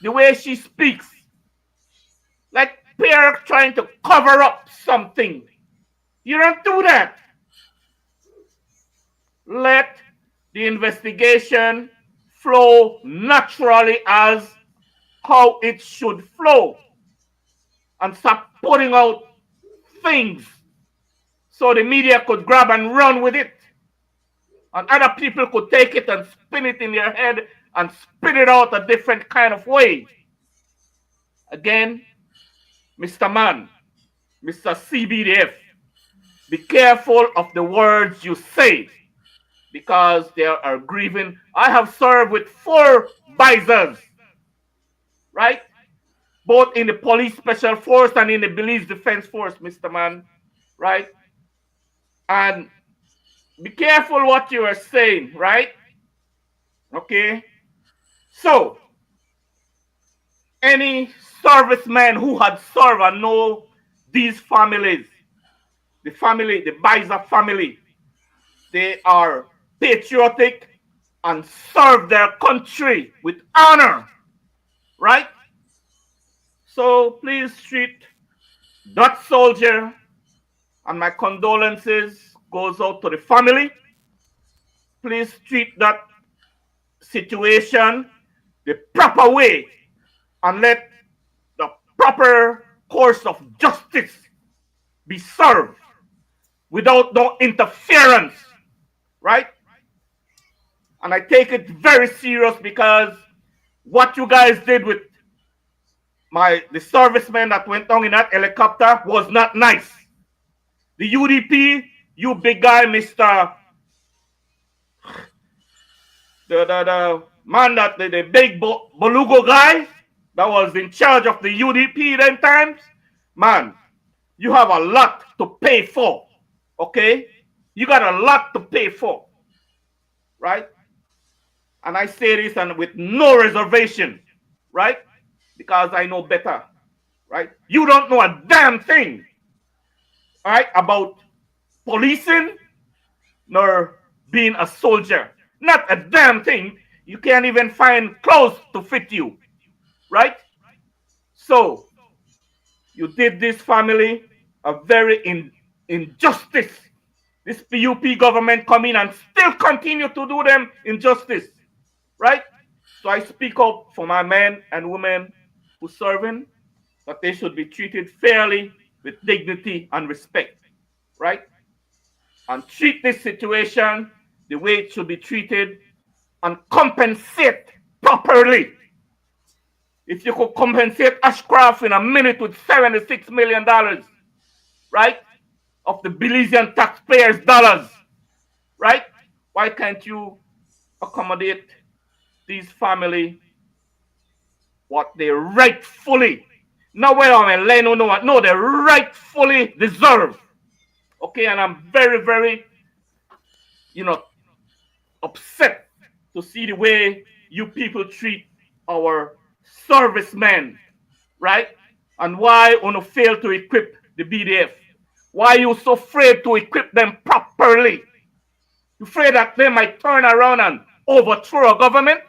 The way she speaks, like Pierre trying to cover up something. You don't do that. Let the investigation flow naturally as how it should flow. And stop putting out things so the media could grab and run with it. And other people could take it and spin it in their head and spin it out a different kind of way. Again, Mr. Man, Mr. CBDF, be careful of the words you say because they are grieving. I have served with 4 visors, right? Both in the police special force and in the Belize Defense Force, Mr. Man, right? And be careful what you are saying, right? Okay? So, any serviceman who had served and know these families, the Biza family, they are patriotic and serve their country with honor, right? So please treat that soldier, and my condolences goes out to the family. Please treat that situation the proper way and let the proper course of justice be served without no interference, right? And I take it very serious because what you guys did with the serviceman that went down in that helicopter was not nice. The UDP, you big guy, Mr. The man that the big Belugo guy that was in charge of the UDP then times, man, you have a lot to pay for, okay? You got a lot to pay for, right? And I say this and with no reservation, right? Because I know better, right? You don't know a damn thing, right, about policing nor being a soldier. Not a damn thing. You can't even find clothes to fit you, right? So, you did this family a very injustice. This PUP government come in and still continue to do them injustice, right? So I speak up for my men and women who serving, that they should be treated fairly with dignity and respect, right? And treat this situation the way it should be treated and compensate properly. If you could compensate Ashcroft in a minute with $76 million, right? Of the Belizean taxpayers' dollars, right? Why can't you accommodate these family what they rightfully, not where I'm laying no one, no, they rightfully deserve. Okay, and I'm very, very, you know, upset to see the way you people treat our servicemen, right? And why you fail to equip the BDF? Why you so afraid to equip them properly? You afraid that they might turn around and overthrow a government,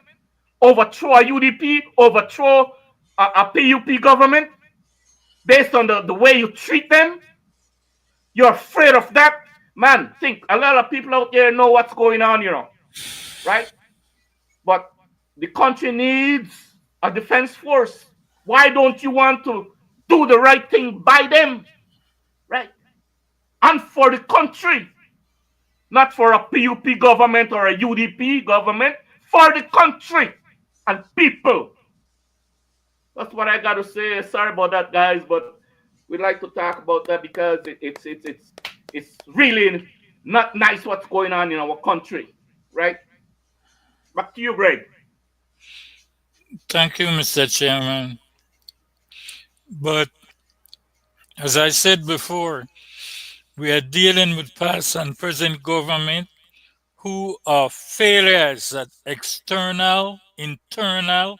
overthrow a UDP, overthrow a PUP government based on the way you treat them? You're afraid of that? Man, think a lot of people out there know what's going on, right? But the country needs a defense force. Why don't you want to do the right thing by them, right? And for the country, not for a PUP government or a UDP government, for the country and people. That's what I got to say. Sorry about that, guys, but we'd like to talk about that because it's really not nice what's going on in our country, right? Back to you, Greg. Thank you, Mr. Chairman. But as I said before, we are dealing with past and present government who are failures at external, internal,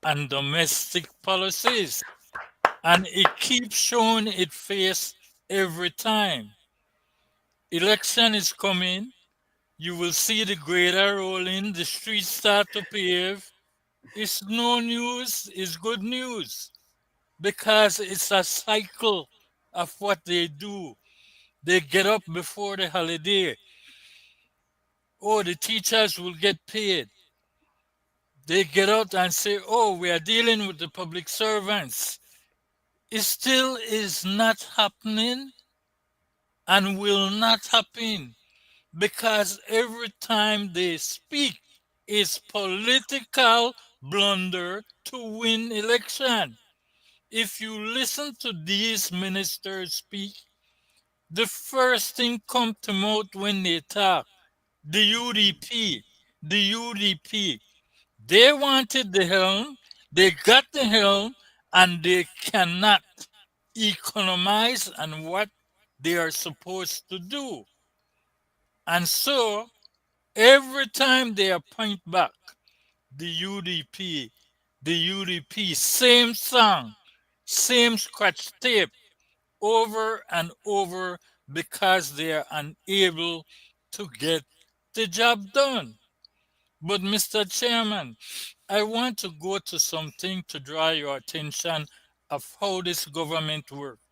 and domestic policies. And it keeps showing its face every time. Election is coming. You will see the grader rolling, the streets start to pave. It's no news, it's good news. Because it's a cycle of what they do. They get up before the holiday. Oh, the teachers will get paid. They get out and say, oh, we are dealing with the public servants. It still is not happening and will not happen because every time they speak is political blunder to win election. If you listen to these ministers speak, the first thing come to mouth when they talk, the UDP, the UDP. They wanted the helm, they got the helm, and they cannot economize on what they are supposed to do. And so, every time they point back, the UDP, same song, same scratch tape, over and over because they are unable to get the job done. But Mr. Chairman, I want to go to something to draw your attention of how this government works.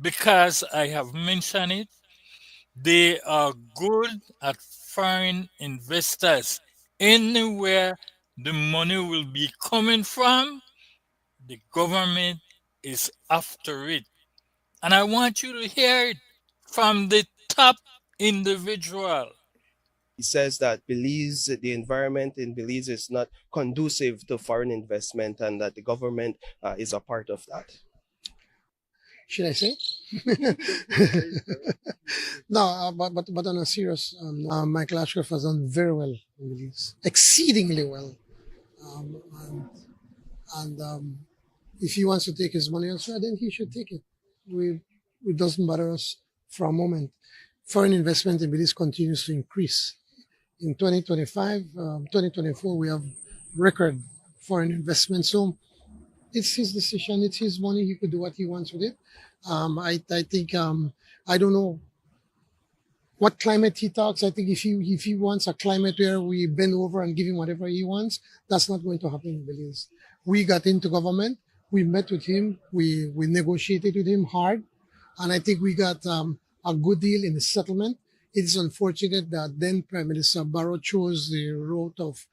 Because I have mentioned it, they are good at foreign investors. Anywhere the money will be coming from, the government is after it. And I want you to hear it from the top individual. He says that Belize, the environment in Belize is not conducive to foreign investment and that the government is a part of that. Should I say? No, but on a serious, Michael Ashcroft has done very well in Belize, exceedingly well. If he wants to take his money elsewhere, then he should take it. It doesn't bother us for a moment. Foreign investment in Belize continues to increase. In 2025, 2024, we have record foreign investment. So it's his decision. It's his money. He could do what he wants with it. I think I don't know what climate he talks. I think if he wants a climate where we bend over and give him whatever he wants, that's not going to happen in Belize. We got into government. We met with him. We negotiated with him hard, and I think we got a good deal in the settlement. It is unfortunate that then Prime Minister Barrow chose the route of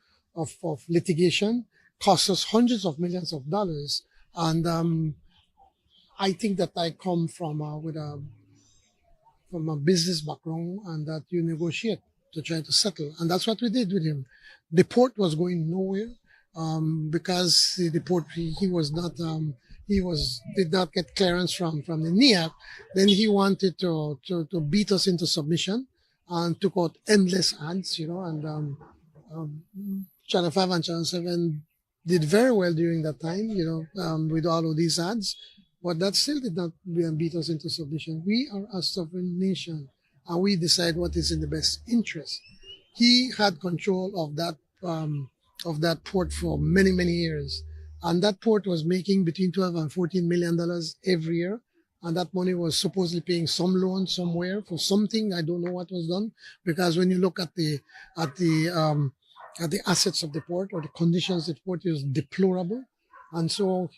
litigation, cost us hundreds of millions of dollars, and I think that I come from a business background, and that you negotiate to try to settle, and that's what we did with him. The port was going nowhere because the port he was not he did not get clearance from the NIAC, then he wanted to beat us into submission and took out endless ads, and Channel 5 and Channel 7 did very well during that time, with all of these ads, but that still did not beat us into submission. We are a sovereign nation, and we decide what is in the best interest. He had control of that port for many, many years. And that port was making between $12 and $14 million every year. And that money was supposedly paying some loan somewhere for something. I don't know what was done, because when you look at the assets of the port, or the conditions of the port, is deplorable. And so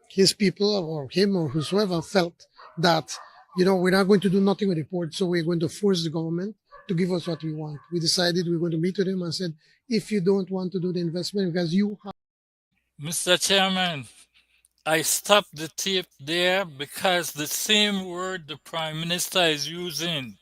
his people, or him, or whosoever, felt that, we're not going to do nothing with the port, so we're going to force the government to give us what we want. We decided we were going to meet with him and said, if you don't want to do the investment, because you have... Mr. Chairman, I stopped the tape there because the same word the Prime Minister is using,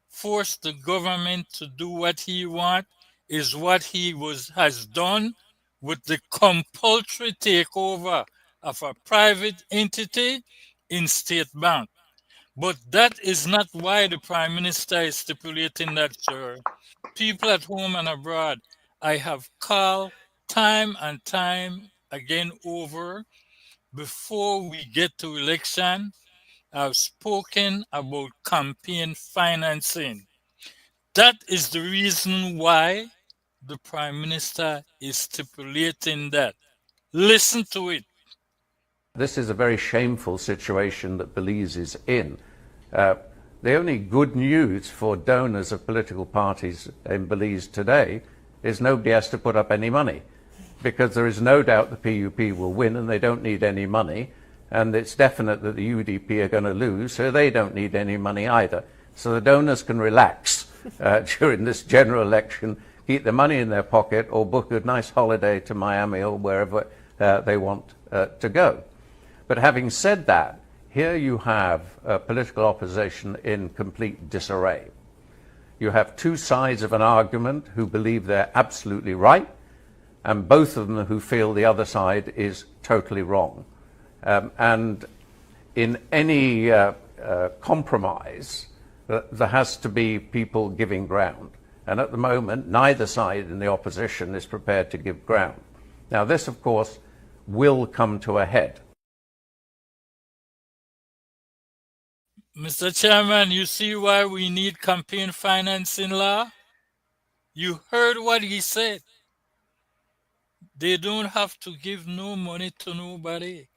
force the government to do what he wants, is what he has done with the compulsory takeover of a private entity in State Bank. But that is not why the Prime Minister is stipulating that, sir. People at home and abroad, I have called time and time again over, before we get to election, I've spoken about campaign financing. That is the reason why the Prime Minister is stipulating that. Listen to it. This is a very shameful situation that Belize is in. The only good news for donors of political parties in Belize today is nobody has to put up any money, because there is no doubt the PUP will win and they don't need any money, and it's definite that the UDP are going to lose, so they don't need any money either. So the donors can relax during this general election, keep the money in their pocket, or book a nice holiday to Miami or wherever they want to go. But having said that, here you have political opposition in complete disarray. You have two sides of an argument who believe they're absolutely right, and both of them who feel the other side is totally wrong. And in any compromise, there has to be people giving ground. And at the moment, neither side in the opposition is prepared to give ground. Now, this, of course, will come to a head. Mr. Chairman, you see why we need campaign financing law? You heard what he said. They don't have to give no money to nobody,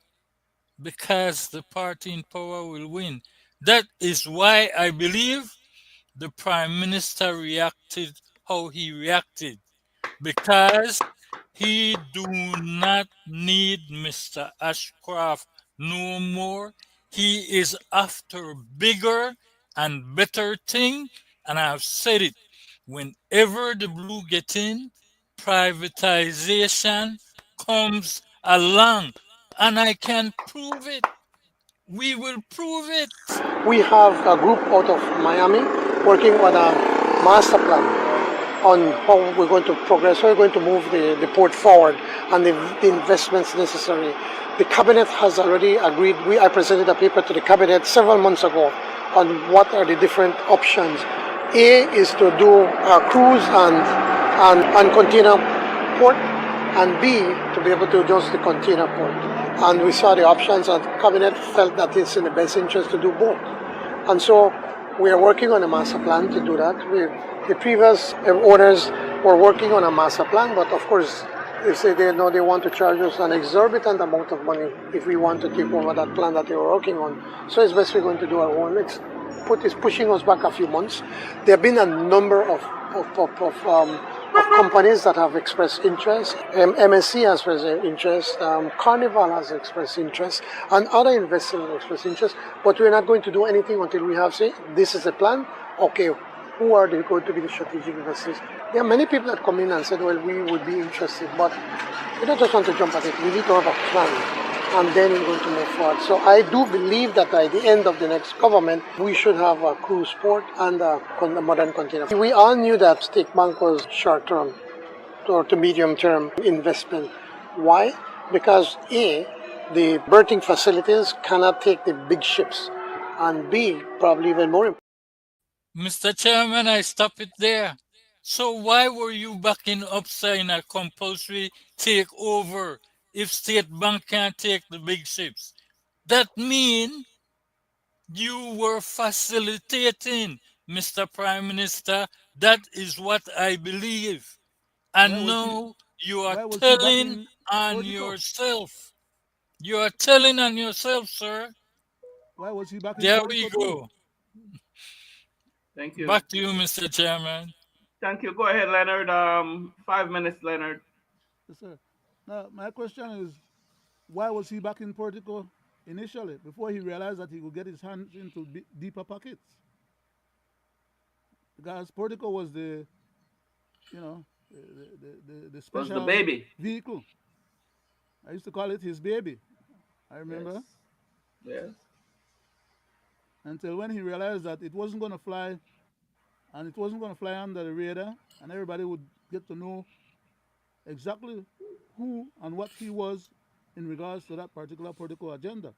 because the party in power will win. That is why I believe the Prime Minister reacted how he reacted, because he do not need Mr. Ashcroft no more. He is after bigger and better thing, and I've said it. Whenever the blue get in, privatization comes along, and I can prove it. We will prove it. We have a group out of Miami working on a master plan on how we're going to progress, how we're going to move the port forward, and the investments necessary. The cabinet has already agreed. I presented a paper to the cabinet several months ago on what are the different options. A is to do a cruise and container port, and B, to be able to just the container port. And we saw the options, and the cabinet felt that it's in the best interest to do both. And so we are working on a master plan to do that. The previous owners were working on a master plan, but of course, if they know they want to charge us an exorbitant amount of money if we want to take over that plan that they were working on. So it's best we're going to do our own. It's pushing us back a few months. There have been a number of companies that have expressed interest. MSC has expressed interest, Carnival has expressed interest, and other investors have expressed interest. But we're not going to do anything until we have, say, this is the plan. Okay, who are they going to be the strategic investors? There are many people that come in and said, well, we would be interested, but we don't just want to jump at it. We need to have a plan, and then we're going to move forward. So I do believe that by the end of the next government, we should have a cruise port and a modern container. We all knew that State Bank was short-term or to medium-term investment. Why? because A, the berthing facilities cannot take the big ships, and B, probably even more important. Mr. Chairman, I stop it there. So why were you backing up saying a compulsory takeover if State Bank can't take the big ships? That means you were facilitating, Mr. Prime Minister. That is what I believe. And now you are why was he telling backing on Portico? yourself. You are telling on yourself, sir. Why was he backing There we Portico too? go. Thank you. Back to you, Mr. Chairman. Thank you. Go ahead, Leonard. 5 minutes, Leonard. Yes, sir. Now, my question is, why was he backing Portico initially before he realized that he could get his hands into deeper pockets? Because Portico was the, you know, the Was the special baby? vehicle. I used to call it his baby. I remember. Yes. Until when he realized that it wasn't going to fly, and it wasn't going to fly under the radar, and everybody would get to know exactly who and what he was in regards to that particular political agenda.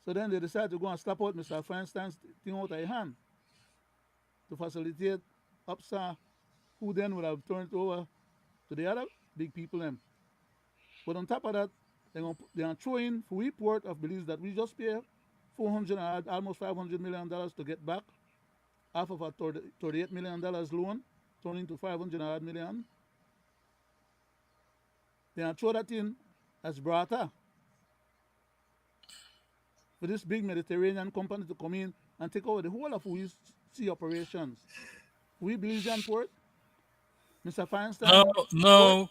So then they decided to go and slap out Mr. Feinstein's thing out of his hand to facilitate UPSA, who then would have turned it over to the other big people them. But on top of that, they're going to throw in for we port of Belize that we just pay almost $500 million to get back half of our $38 million loan, turning to $500 million. They're going to throw that in as barter for this big Mediterranean company to come in and take over the whole of we sea operations. We Belizean port, Mr. Feinstein, No.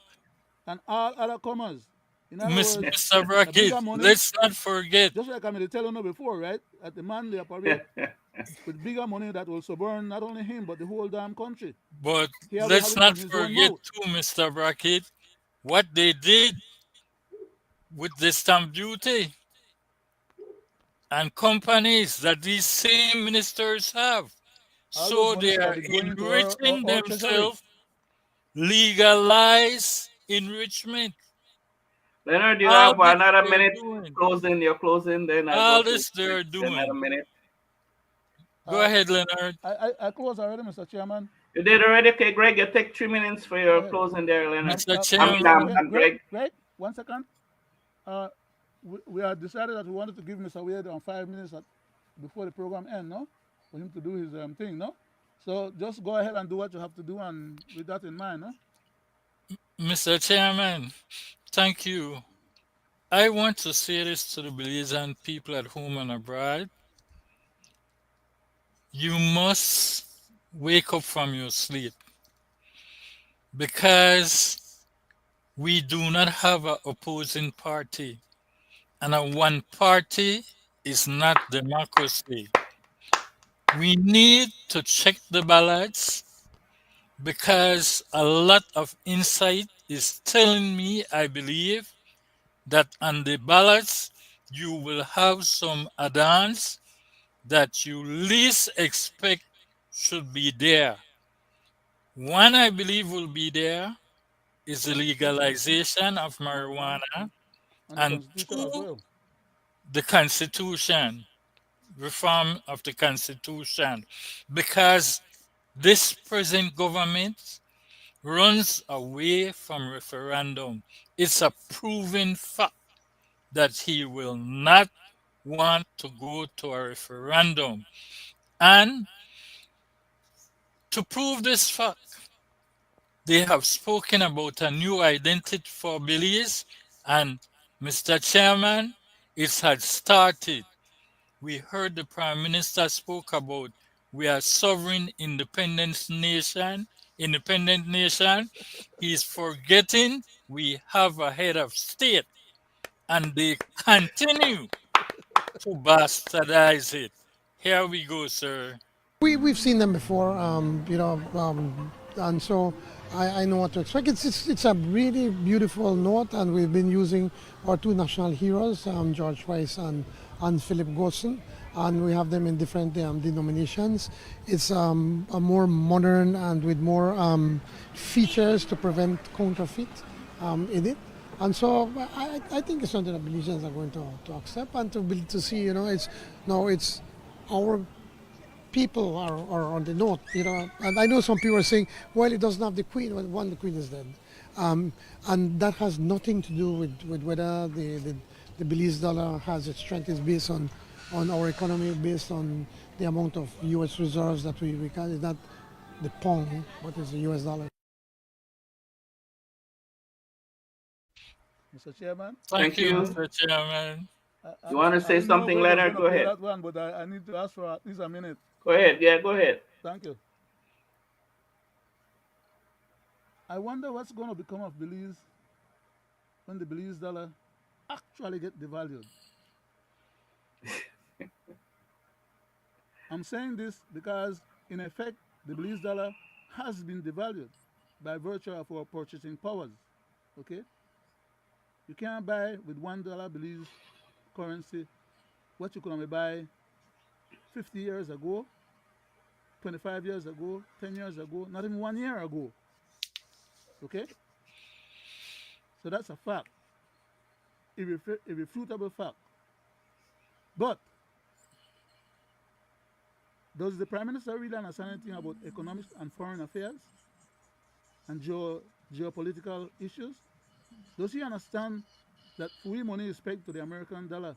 and all other comers. In other words, Mr. Brackett, let's not forget. Just like I telling you before, right? At the man they operate with bigger money that will suborn not only him but the whole damn country. But let's not forget too, Mr. Brackett, what they did with the stamp duty and companies that these same ministers have. So they are enriching themselves, legalize enrichment. Leonard, you have another minute closing. You're closing, then all this they're doing. Another minute. Go ahead, Leonard. I close already, Mr. Chairman. You did already? Okay, Greg, you take 3 minutes for your closing there, Leonard. Mr. Chairman. Greg. Greg, 1 second. We had decided that we wanted to give Mr. Wade 5 minutes before the program ends, no? For him to do his thing, no? So just go ahead and do what you have to do, and with that in mind, no? Mr. Chairman, thank you. I want to say this to the Belizean people at home and abroad. You must wake up from your sleep, because we do not have an opposing party, and a one party is not democracy. We need to check the ballots, because a lot of insight is telling me, I believe, that on the ballots you will have some add-ons that you least expect should be there. One, I believe, will be there is the legalization of marijuana, and two, the Constitution, reform of the Constitution, because this present government runs away from referendum. It's a proven fact that he will not want to go to a referendum. And to prove this fact, they have spoken about a new identity for Belize, and Mr. Chairman, it had started. We heard the Prime Minister spoke about we are sovereign independent nation. He's forgetting we have a head of state, and they continue to bastardize it. Here we go, sir. We've seen them before, and so I know what to expect. It's a really beautiful note, and we've been using our two national heroes, George Weiss and Philip Gosson, and we have them in different denominations. It's a more modern and with more features to prevent counterfeit. in it. And so I think it's something that Belizeans are going to accept and to see, it's our people are on the note, and I know some people are saying, well, it doesn't have the queen. Well, one, the queen is dead. And that has nothing to do with whether the Belize dollar has its strength. Is based on our economy, based on the amount of U.S. reserves that we can. It's not the pound, but it's the U.S. dollar. Mr. Chairman. Thank Thank you, you. Mr. Chairman. You want to I say didn't know something, Greg was Leonard? going to Go play ahead. that one, but I need to ask for at least a minute. Go ahead. Yeah, go ahead. Thank you. I wonder what's going to become of Belize when the Belize dollar actually get devalued. I'm saying this because, in effect, the Belize dollar has been devalued by virtue of our purchasing powers. Okay? You can't buy with $1 Belize currency what you could only buy 50 years ago, 25 years ago, 10 years ago, not even 1 year ago. Okay? So that's a fact, irrefutable fact. But does the Prime Minister really understand anything about economics and foreign affairs and geopolitical issues? Does he understand that free money is pegged to the American dollar?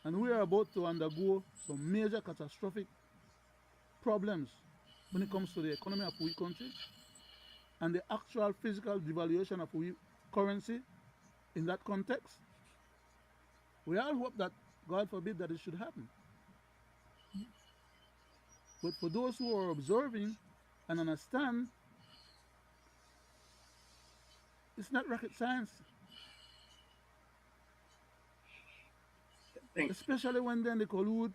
And we are about to undergo some major catastrophic problems when it comes to the economy of we country and the actual physical devaluation of we currency in that context. We all hope that, God forbid, that it should happen. But for those who are observing and understand, it's not rocket science. Thanks. Especially when then they collude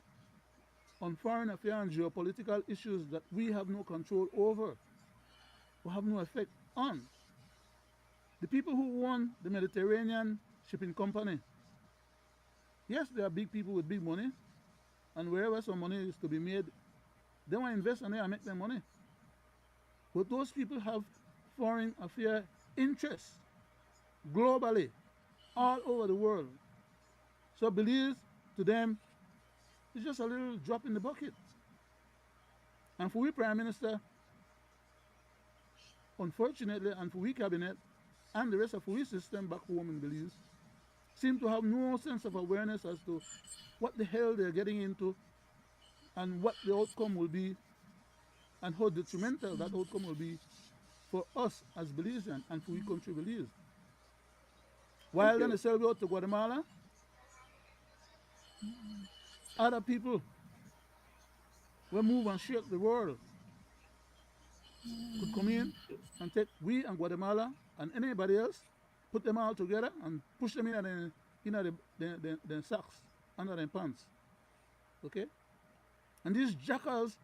on foreign affairs and geopolitical issues that we have no control over or have no effect on. The people who own the Mediterranean shipping company, yes, they are big people with big money, and wherever some money is to be made, they want to invest in there and make their money. But those people have foreign affair interests globally, all over the world. So Belize, to them, is just a little drop in the bucket. And for we Prime Minister, unfortunately, and for we Cabinet, and the rest of we system back home in Belize, seem to have no sense of awareness as to what the hell they're getting into and what the outcome will be and how detrimental that outcome will be for us as Belizean and for we country Belize. While then they sell out to Guatemala, other people will move and shake the world could come in and take we and Guatemala and anybody else, put them all together and push them in the socks, under their pants. Okay? And these jackals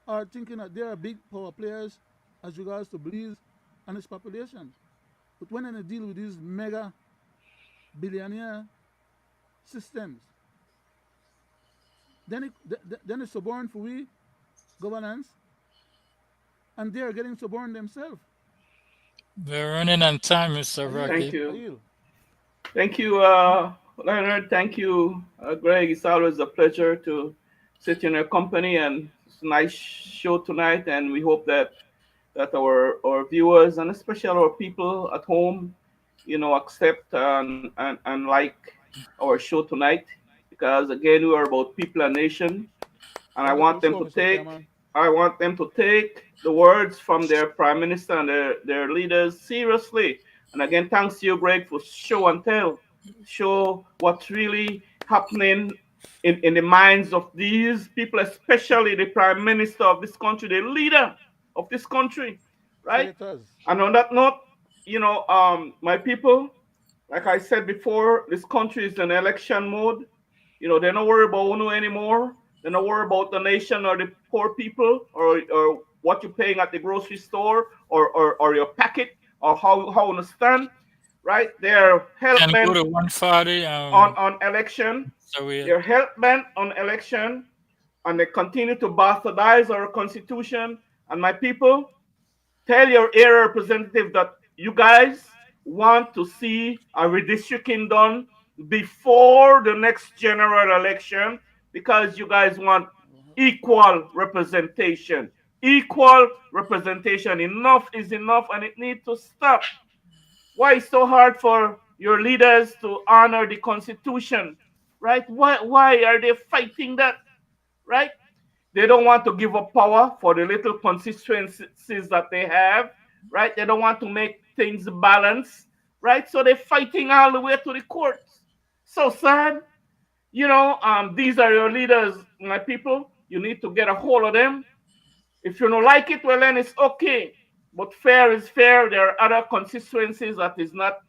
are thinking that they are big power players as regards to Belize and its population. But when they deal with these mega billionaire systems, then it's suborn for we governance, and they are getting suborn themselves. We're running on time, Mr. Thank Rocky. you. Thank you, Leonard. Thank you, Greg. It's always a pleasure to sit in your company, and it's a nice show tonight. And we hope that our viewers and especially our people at home, accept and like our show tonight, because again, we are about people and nation, and I want them to take the words from their prime minister and their leaders seriously. And again, thanks to you, Greg, for show and tell, show what's really happening in the minds of these people, especially the prime minister of this country, the leader of this country, right? And on that note, my people, like I said before, this country is in election mode. They're not worried about UNO anymore. They're not worried about the nation or the poor people or what you're paying at the grocery store or your packet or how you stand, right? They're hell Can bent go to 140 on election. so They're hell bent on election, and they continue to bastardize our constitution. And my people, Tell your area representative that you guys want to see a redistricting done before the next general election because you guys want equal representation. Equal representation. Enough is enough and it needs to stop. Why it's so hard for your leaders to honor the Constitution? Right? Why are they fighting that? Right? They don't want to give up power for the little constituencies that they have, right? They don't want to make things balance, right? So they're fighting all the way to the courts. So sad. These are your leaders, my people. You need to get a hold of them. If you don't like it, well, then it's okay. But fair is fair. There are other constituencies that is not,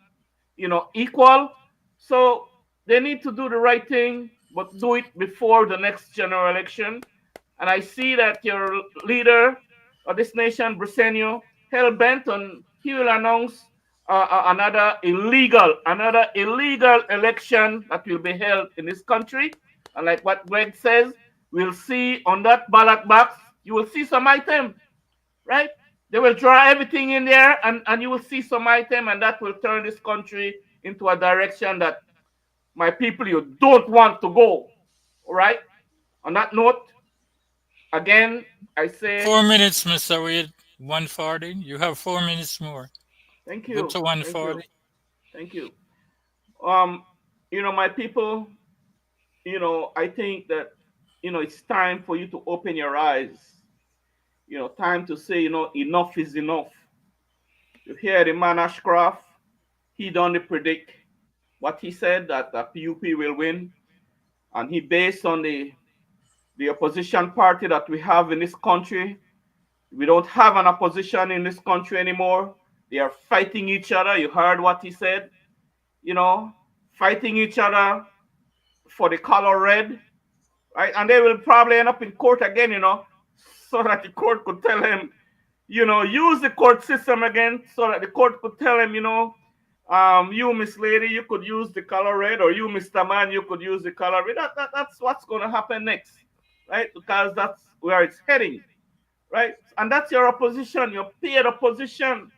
equal. So they need to do the right thing, but do it before the next general election. And I see that your leader of this nation, Briseño, hell bent on he will announce another illegal election that will be held in this country. And like what Greg says, we'll see on that ballot box, you will see some item, right? They will draw everything in there, and you will see some item, and that will turn this country into a direction that my people you don't want to go. All right. On that note, again, I say 4 minutes, Mr. Wade. 140. You have 4 minutes more. thank Go you, to thank you, 140. thank you. Um, my people, I think that it's time for you to open your eyes. Time to say, enough is enough. You hear the man Ashcroft, he don't predict what he said that the PUP will win, and he based on the opposition party that we have in this country. We don't have an opposition in this country anymore. They are fighting each other. You heard what he said, fighting each other for the color red, right? And they will probably end up in court again, so that the court could tell him, use the court system again, so that the court could tell him, you, Miss Lady, you could use the color red, or you, Mr. Man, you could use the color red. That's what's going to happen next, right? Because that's where it's heading, right? And that's your opposition, your paid opposition,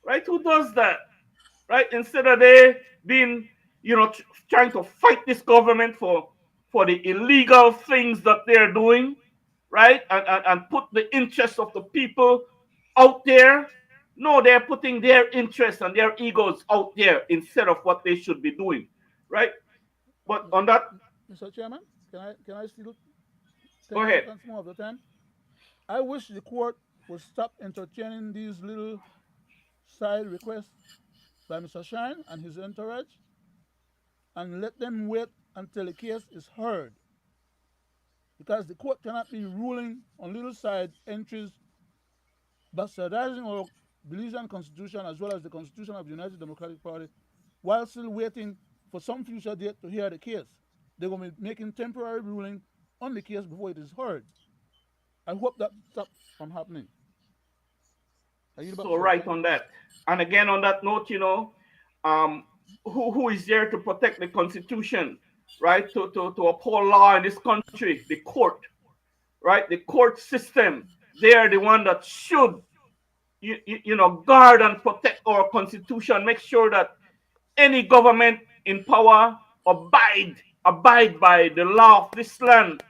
right? Who does that, right? Instead of they being, trying to fight this government for the illegal things that they're doing, right? And put the interests of the people out there. No, they're putting their interests and their egos out there instead of what they should be doing, right? But on that, Mr. Chairman, can I steal go 10 ahead. seconds more of the time? I wish the court would stop entertaining these little side requests by Mr. Shine and his entourage and let them wait until the case is heard. Because the court cannot be ruling on little side entries bastardizing our Belizean constitution as well as the constitution of the United Democratic Party while still waiting for some future date to hear the case. They're going to be making temporary ruling on the case before it is heard. I hope that stops from happening. So right on that. And again, on that note, who is there to protect the Constitution, right? To uphold law in this country? The court, right? The court system. They are the one that should, guard and protect our Constitution. Make sure that any government in power abide by the law of this land,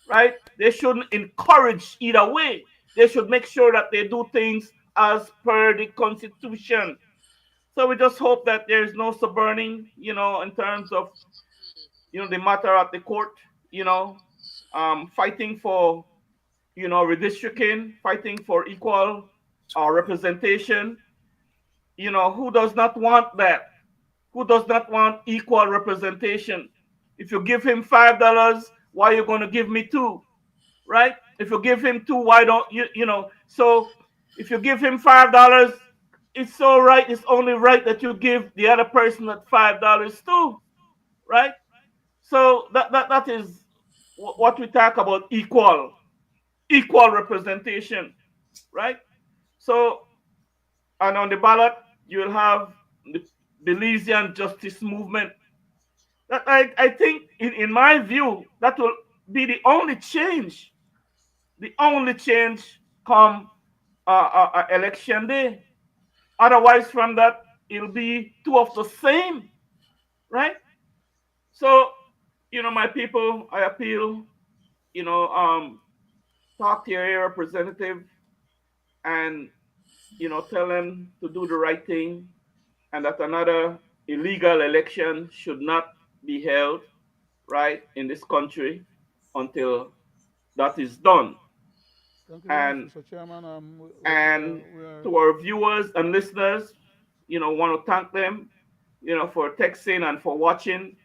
right? They shouldn't encourage either way. They should make sure that they do things as per the Constitution. So we just hope that there's no suburning, in terms of, the matter at the court, fighting for, redistricting, fighting for equal representation. Who does not want that? Who does not want equal representation? If you give him $5, why are you going to give me two? Right? If you give him two, why don't so if you give him $5, it's so right, it's only right that you give the other person that $5 too, right? So that is what we talk about, equal representation, right? So, and on the ballot you will have the Belizean justice movement. That I think in my view that will be the only change come election day. Otherwise, from that, it'll be two of the same, right? So, my people, I appeal, talk to your area representative and, tell them to do the right thing and that another illegal election should not be held, right, in this country until that is done. Thank you very much, Mr. Chairman. To our viewers and listeners, want to thank them, for texting and for watching.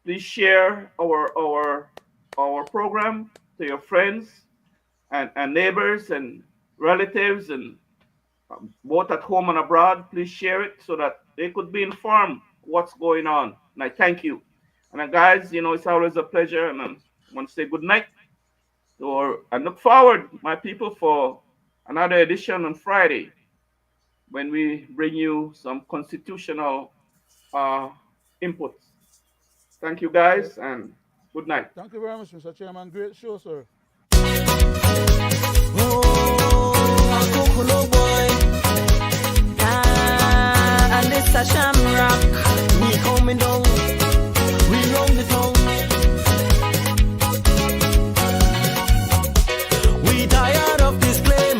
Please share our program to your friends and neighbors and relatives and both at home and abroad. Please share it so that they could be informed what's going on. And I thank you. And guys, it's always a pleasure. And I want to say good night. I look forward, my people, for another edition on Friday when we bring you some constitutional inputs. Thank you, guys, and good night. Thank you very much, Mr. Chairman. Great show, sir. And this a shamrock.